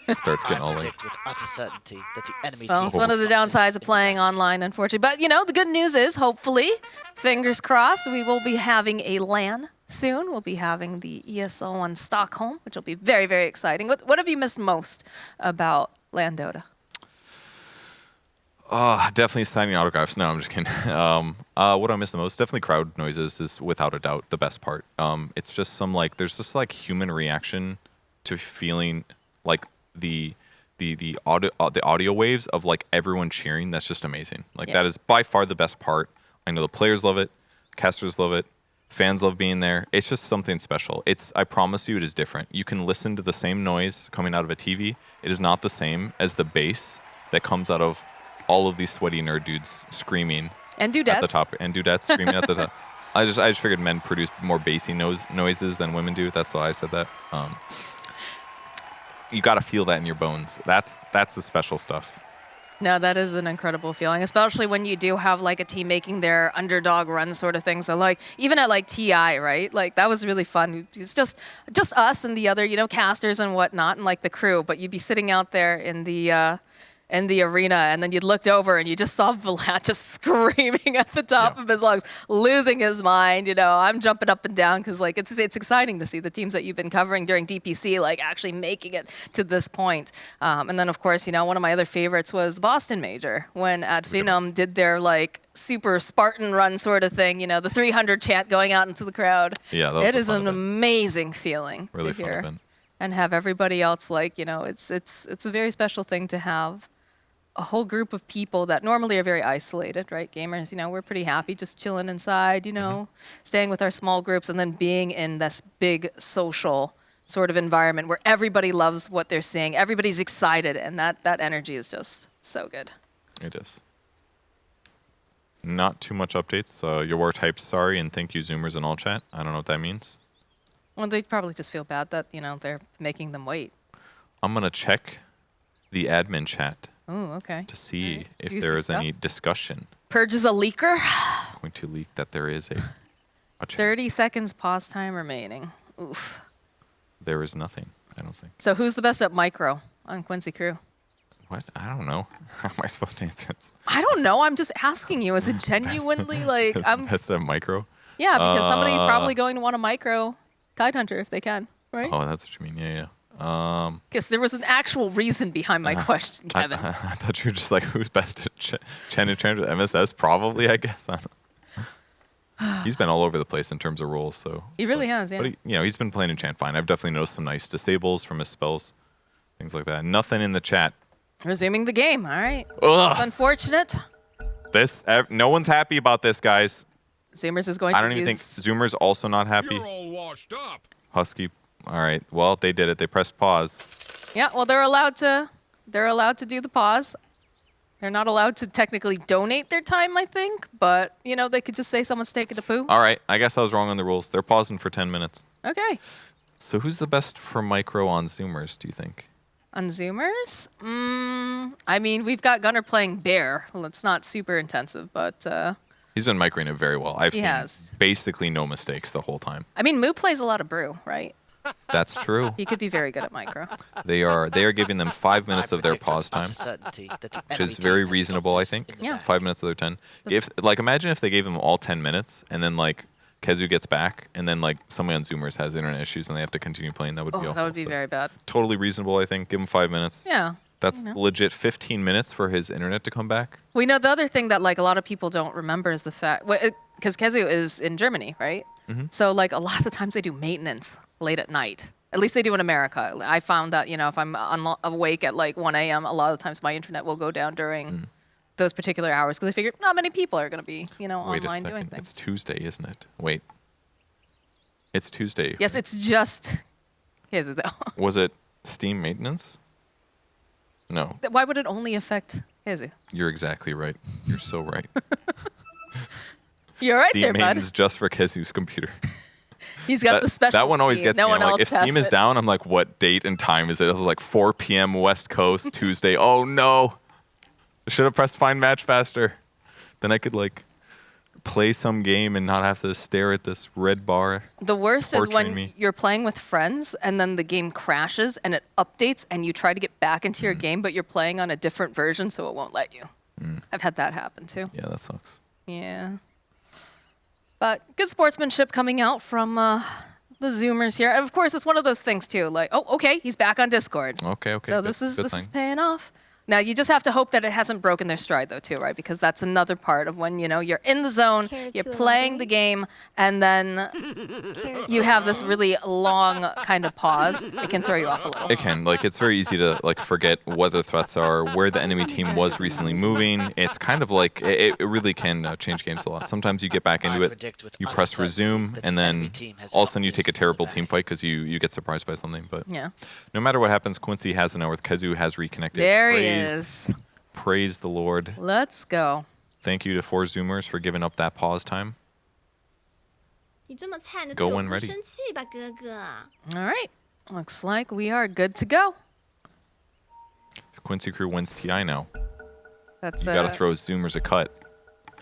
It starts getting all I late. predict with utter certainty that the enemy Well, team it's one of the will not downsides of win. playing online, unfortunately. But, the good news is, hopefully, fingers crossed, we will be having a LAN soon. We'll be having the ESL one Stockholm, which will be very, very exciting. What have you missed most about LAN Dota? Definitely signing autographs. No, I'm just kidding. What I miss the most, definitely crowd noises is without a doubt the best part. It's just there's just human reaction to feeling the audio waves of everyone cheering. That's just amazing. Yeah. That is by far the best part. I know the players love it, casters love it, fans love being there. It's just something special. I promise you, it is different. You can listen to the same noise coming out of a TV. It is not the same as the bass that comes out of all of these sweaty nerd dudes screaming And at the dudettes. top, and dudettes screaming at the top. I just figured men produce more bassy noises than women do. That's why I said that. You got to feel that in your bones. That's the special stuff. No, that is an incredible feeling, especially when you do have a team making their underdog run sort of thing. So even at TI, right? That was really fun. It's just us and the other, casters and whatnot, and the crew. But you'd be sitting out there in the arena, and then you looked over and you just saw Vlad just screaming at the top of his lungs, losing his mind. I'm jumping up and down because it's exciting to see the teams that you've been covering during DPC actually making it to this point. And then of course, one of my other favorites was the Boston Major when at Phenom did their super Spartan run sort of thing. The 300 chant going out into the crowd. Yeah, that was it a is fun an event. amazing feeling Really to fun hear. event. And have everybody else it's a very special thing to have a whole group of people that normally are very isolated, right? Gamers, we're pretty happy just chilling inside, staying with our small groups, and then being in this big social sort of environment where everybody loves what they're seeing, everybody's excited, and that energy is just so good. It is. Not too much updates. Your war types sorry and thank you Zoomers in all chat. I don't know what that means. Well, they probably just feel bad that, they're making them wait. I'm going to check the admin chat Oh, okay. to see Right. if Juicy there is stuff. any discussion. Purge is a leaker. I'm going to leak that there is a chat. 30 seconds pause time remaining. Oof. There is nothing, I don't think. So who's the best at micro on Quincy Crew? What? I don't know. How am I supposed to answer this? I don't know. I'm just asking you. Is it genuinely I'm Best at micro? yeah, because somebody's probably going to want a micro Tidehunter if they can, right? Oh, that's what you mean. Yeah. Because there was an actual reason behind my question, Kevin. I thought you were just who's best at Chen and Chandra? MSS? Probably, I guess. I don't know. He's been all over the place in terms of roles, so. He really has, yeah. But he's been playing enchant fine. I've definitely noticed some nice disables from his spells, things like that. Nothing in the chat. Resuming the game. All right. Ugh. Unfortunate. No one's happy about this, guys. Zoomers is going to I don't even think Zoomer's also not happy. You're all washed up. Husky. All right. Well, they did it. They pressed pause. Yeah, well, they're allowed to do the pause. They're not allowed to technically donate their time, I think, but they could just say someone's taking a poo. All right. I guess I was wrong on the rules. They're pausing for 10 minutes. Okay. So who's the best for micro on Zoomers, do you think? On Zoomers? I mean, we've got Gunnar playing Bear. Well, it's not super intensive, but He's been microing it very well. I've seen has. basically no mistakes the whole time. I mean, Moo plays a lot of Brew, right? That's true. He could be very good at micro. They are giving them 5 minutes of their pause time, which is very reasonable, I think. Yeah. 5 minutes of their 10. Imagine if they gave them all 10 minutes, and then Kezu gets back, and then somebody on Zoomers has internet issues, and they have to continue playing. That would be awful. That would be very bad. Totally reasonable, I think. Give him 5 minutes. Yeah. That's legit 15 minutes for his internet to come back. We know the other thing that a lot of people don't remember is the fact, because Kezu is in Germany, right? Mm-hmm. So a lot of the times they do maintenance late at night. At least they do in America. I found that if I'm awake at 1 a.m., a lot of the times my internet will go down during those particular hours because they figure not many people are going to be Wait online doing things. It's Tuesday, isn't it? Wait. It's Tuesday. Yes, it's just Kezu though. Was it Steam maintenance? No. Why would it only affect Kezu? You're exactly right. You're so right. You're right Steam there, bud. maintenance just for Kezu's computer. He's got the special. That one always Steam. gets no me. one I'm else if has Steam is it. down, I'm like, what date and time is it? It was 4 p.m. West Coast, Tuesday. Oh, no. I should have pressed find match faster. Then I could, play some game and not have to stare at this red bar. The worst is torturing when me. you're playing with friends and then the game crashes and it updates and you try to get back into your game, but you're playing on a different version, so it won't let you. I've had that happen too. Yeah, that sucks. Yeah. But good sportsmanship coming out from the Zoomers here. And of course, it's one of those things too. Okay, he's back on Discord. Okay. So good- this is good thing. paying off. Now you just have to hope that it hasn't broken their stride though too, right? Because that's another part of when you're in the zone, you're playing the game, and then you have this really long kind of pause. It can throw you off a little. It can. It's very easy to forget what the threats are, where the enemy team was recently moving. It's kind of it really can change games a lot. Sometimes you get back into it, you press resume, and then all of a sudden you take a terrible team fight because you get surprised by something. But Yeah. no matter what happens, Quincy has an hour with Kezu, has reconnected. There he is. Praise the Lord. Let's go. Thank you to 4 Zoomers for giving up that pause time. 你这么菜，你 Go 对我 when 不 ready. 生气吧，哥哥？ All right. Looks like we are good to go. Quincy crew wins TI now. That's You got to throw Zoomers a cut.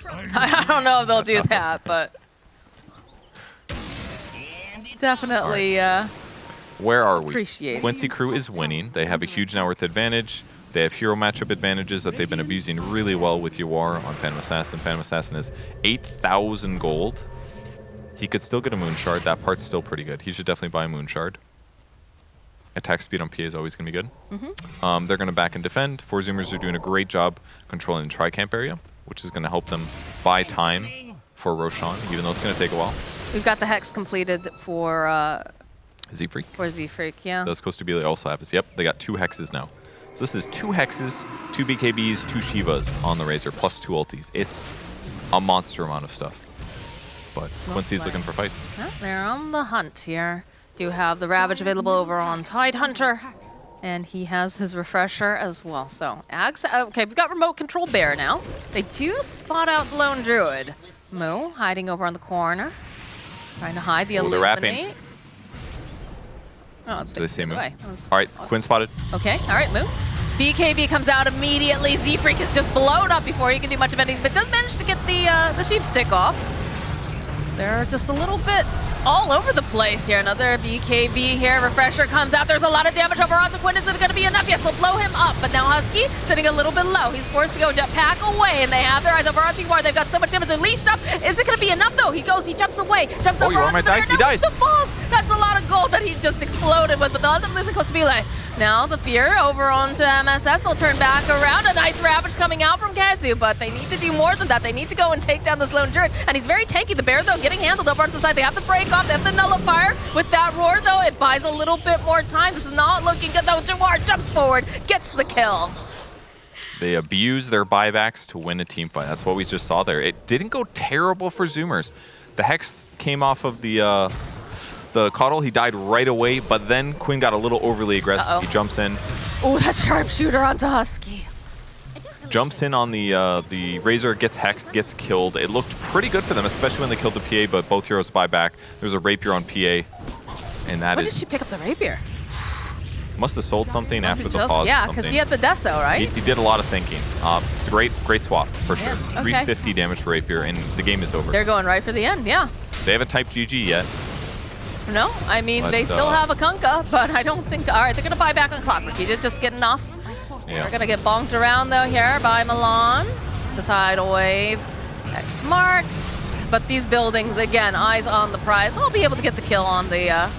I don't know if they'll do that, but definitely Where are we? Appreciate it. Quincy crew is winning. They have a huge net worth advantage. They have hero matchup advantages that they've been abusing really well with Yawar on Phantom Assassin. Phantom Assassin is 8,000 gold. He could still get a Moon Shard. That part's still pretty good. He should definitely buy a Moon Shard. Attack speed on PA is always going to be good. They're going to back and defend. 4 Zoomers are doing a great job controlling the Tri-Camp area, which is going to help them buy time for Roshan, even though it's going to take a while. we've got the hex completed for Z-Freak. Z-Freak, yeah. That's supposed to be they also have this. Yep, they got 2 hexes now. So this is 2 hexes, 2 BKBs, 2 Shivas on the Razor, plus 2 ultis. It's a monster amount of stuff. But Quincy's looking for fights. Oh, they're on the hunt here. Do have the Ravage available over on Tidehunter. And he has his refresher as well. So, Ags, okay, we've got remote control Bear now. They do spot out the Lone Druid. Moo hiding over on the corner. Trying to hide the Oh, they're Illuminate. wrapping. Oh, it's Do they say Moo? away. All right, Quinn spotted. Okay, all right, Moo. BKB comes out immediately. Z-Freak is just blown up before he can do much of anything, but does manage to get the sheep stick off. They're just a little bit all over the place here. Another BKB here. Refresher comes out. There's a lot of damage over onto Quinn. Is it going to be enough? Yes, they'll blow him up. But now Husky sitting a little bit low. He's forced to go jetpack away, and they have their eyes over onto Yawar. They've got so much damage. They're leashed up. Is it going to be enough, though? He goes, he jumps away, jumps over Yawar onto might the die. bear. He No, dies. still falls. That's a lot of gold that he just exploded with. But the other losing goes to be like, Now the fear over onto MSS. They'll turn back around. A nice ravage coming out from Kazu, but they need to do more than that. They need to go and take down this lone Druid, and he's very tanky. The bear, though, getting handled over onto the side. They have the break off. They have the nullifier. With that roar, though, it buys a little bit more time. This is not looking good, though. Jawar jumps forward, gets the kill. They abuse their buybacks to win a team fight. That's what we just saw there. It didn't go terrible for Zoomers. The Hex came off of the Coddle. He died right away, but then Quinn got a little overly aggressive. He jumps in. Oh, that sharpshooter onto Husky. Jumps in on the Razor, gets Hexed, gets killed. It looked pretty good for them, especially when they killed the PA, but both heroes buy back. There's a Rapier on PA, and that When did she pick up the Rapier? must have sold something after the pause. Yeah, because he had the Deso, right? He did a lot of thinking. It's a great swap, for sure. Okay. 350 damage for Rapier, and the game is over. They're going right for the end, yeah. They haven't typed GG yet. No, I mean, But, they still have a Kunkka, but I don't think... All right, they're going to buy back on Clockwork. He did just get enough. Yeah. They're going to get bonked around, though, here by Milan. The Tidal Wave. X marks. But these buildings, again, eyes on the prize. I'll be able to get the kill on the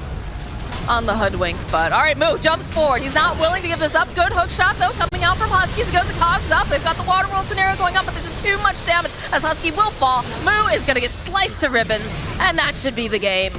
Hoodwink. But, all right, Moo jumps forward. He's not willing to give this up. Good hook shot, though, coming out from Huskies. He goes to Cogs up. They've got the water world scenario going up, but there's just too much damage as Husky will fall. Moo is going to get sliced to ribbons, and that should be the game.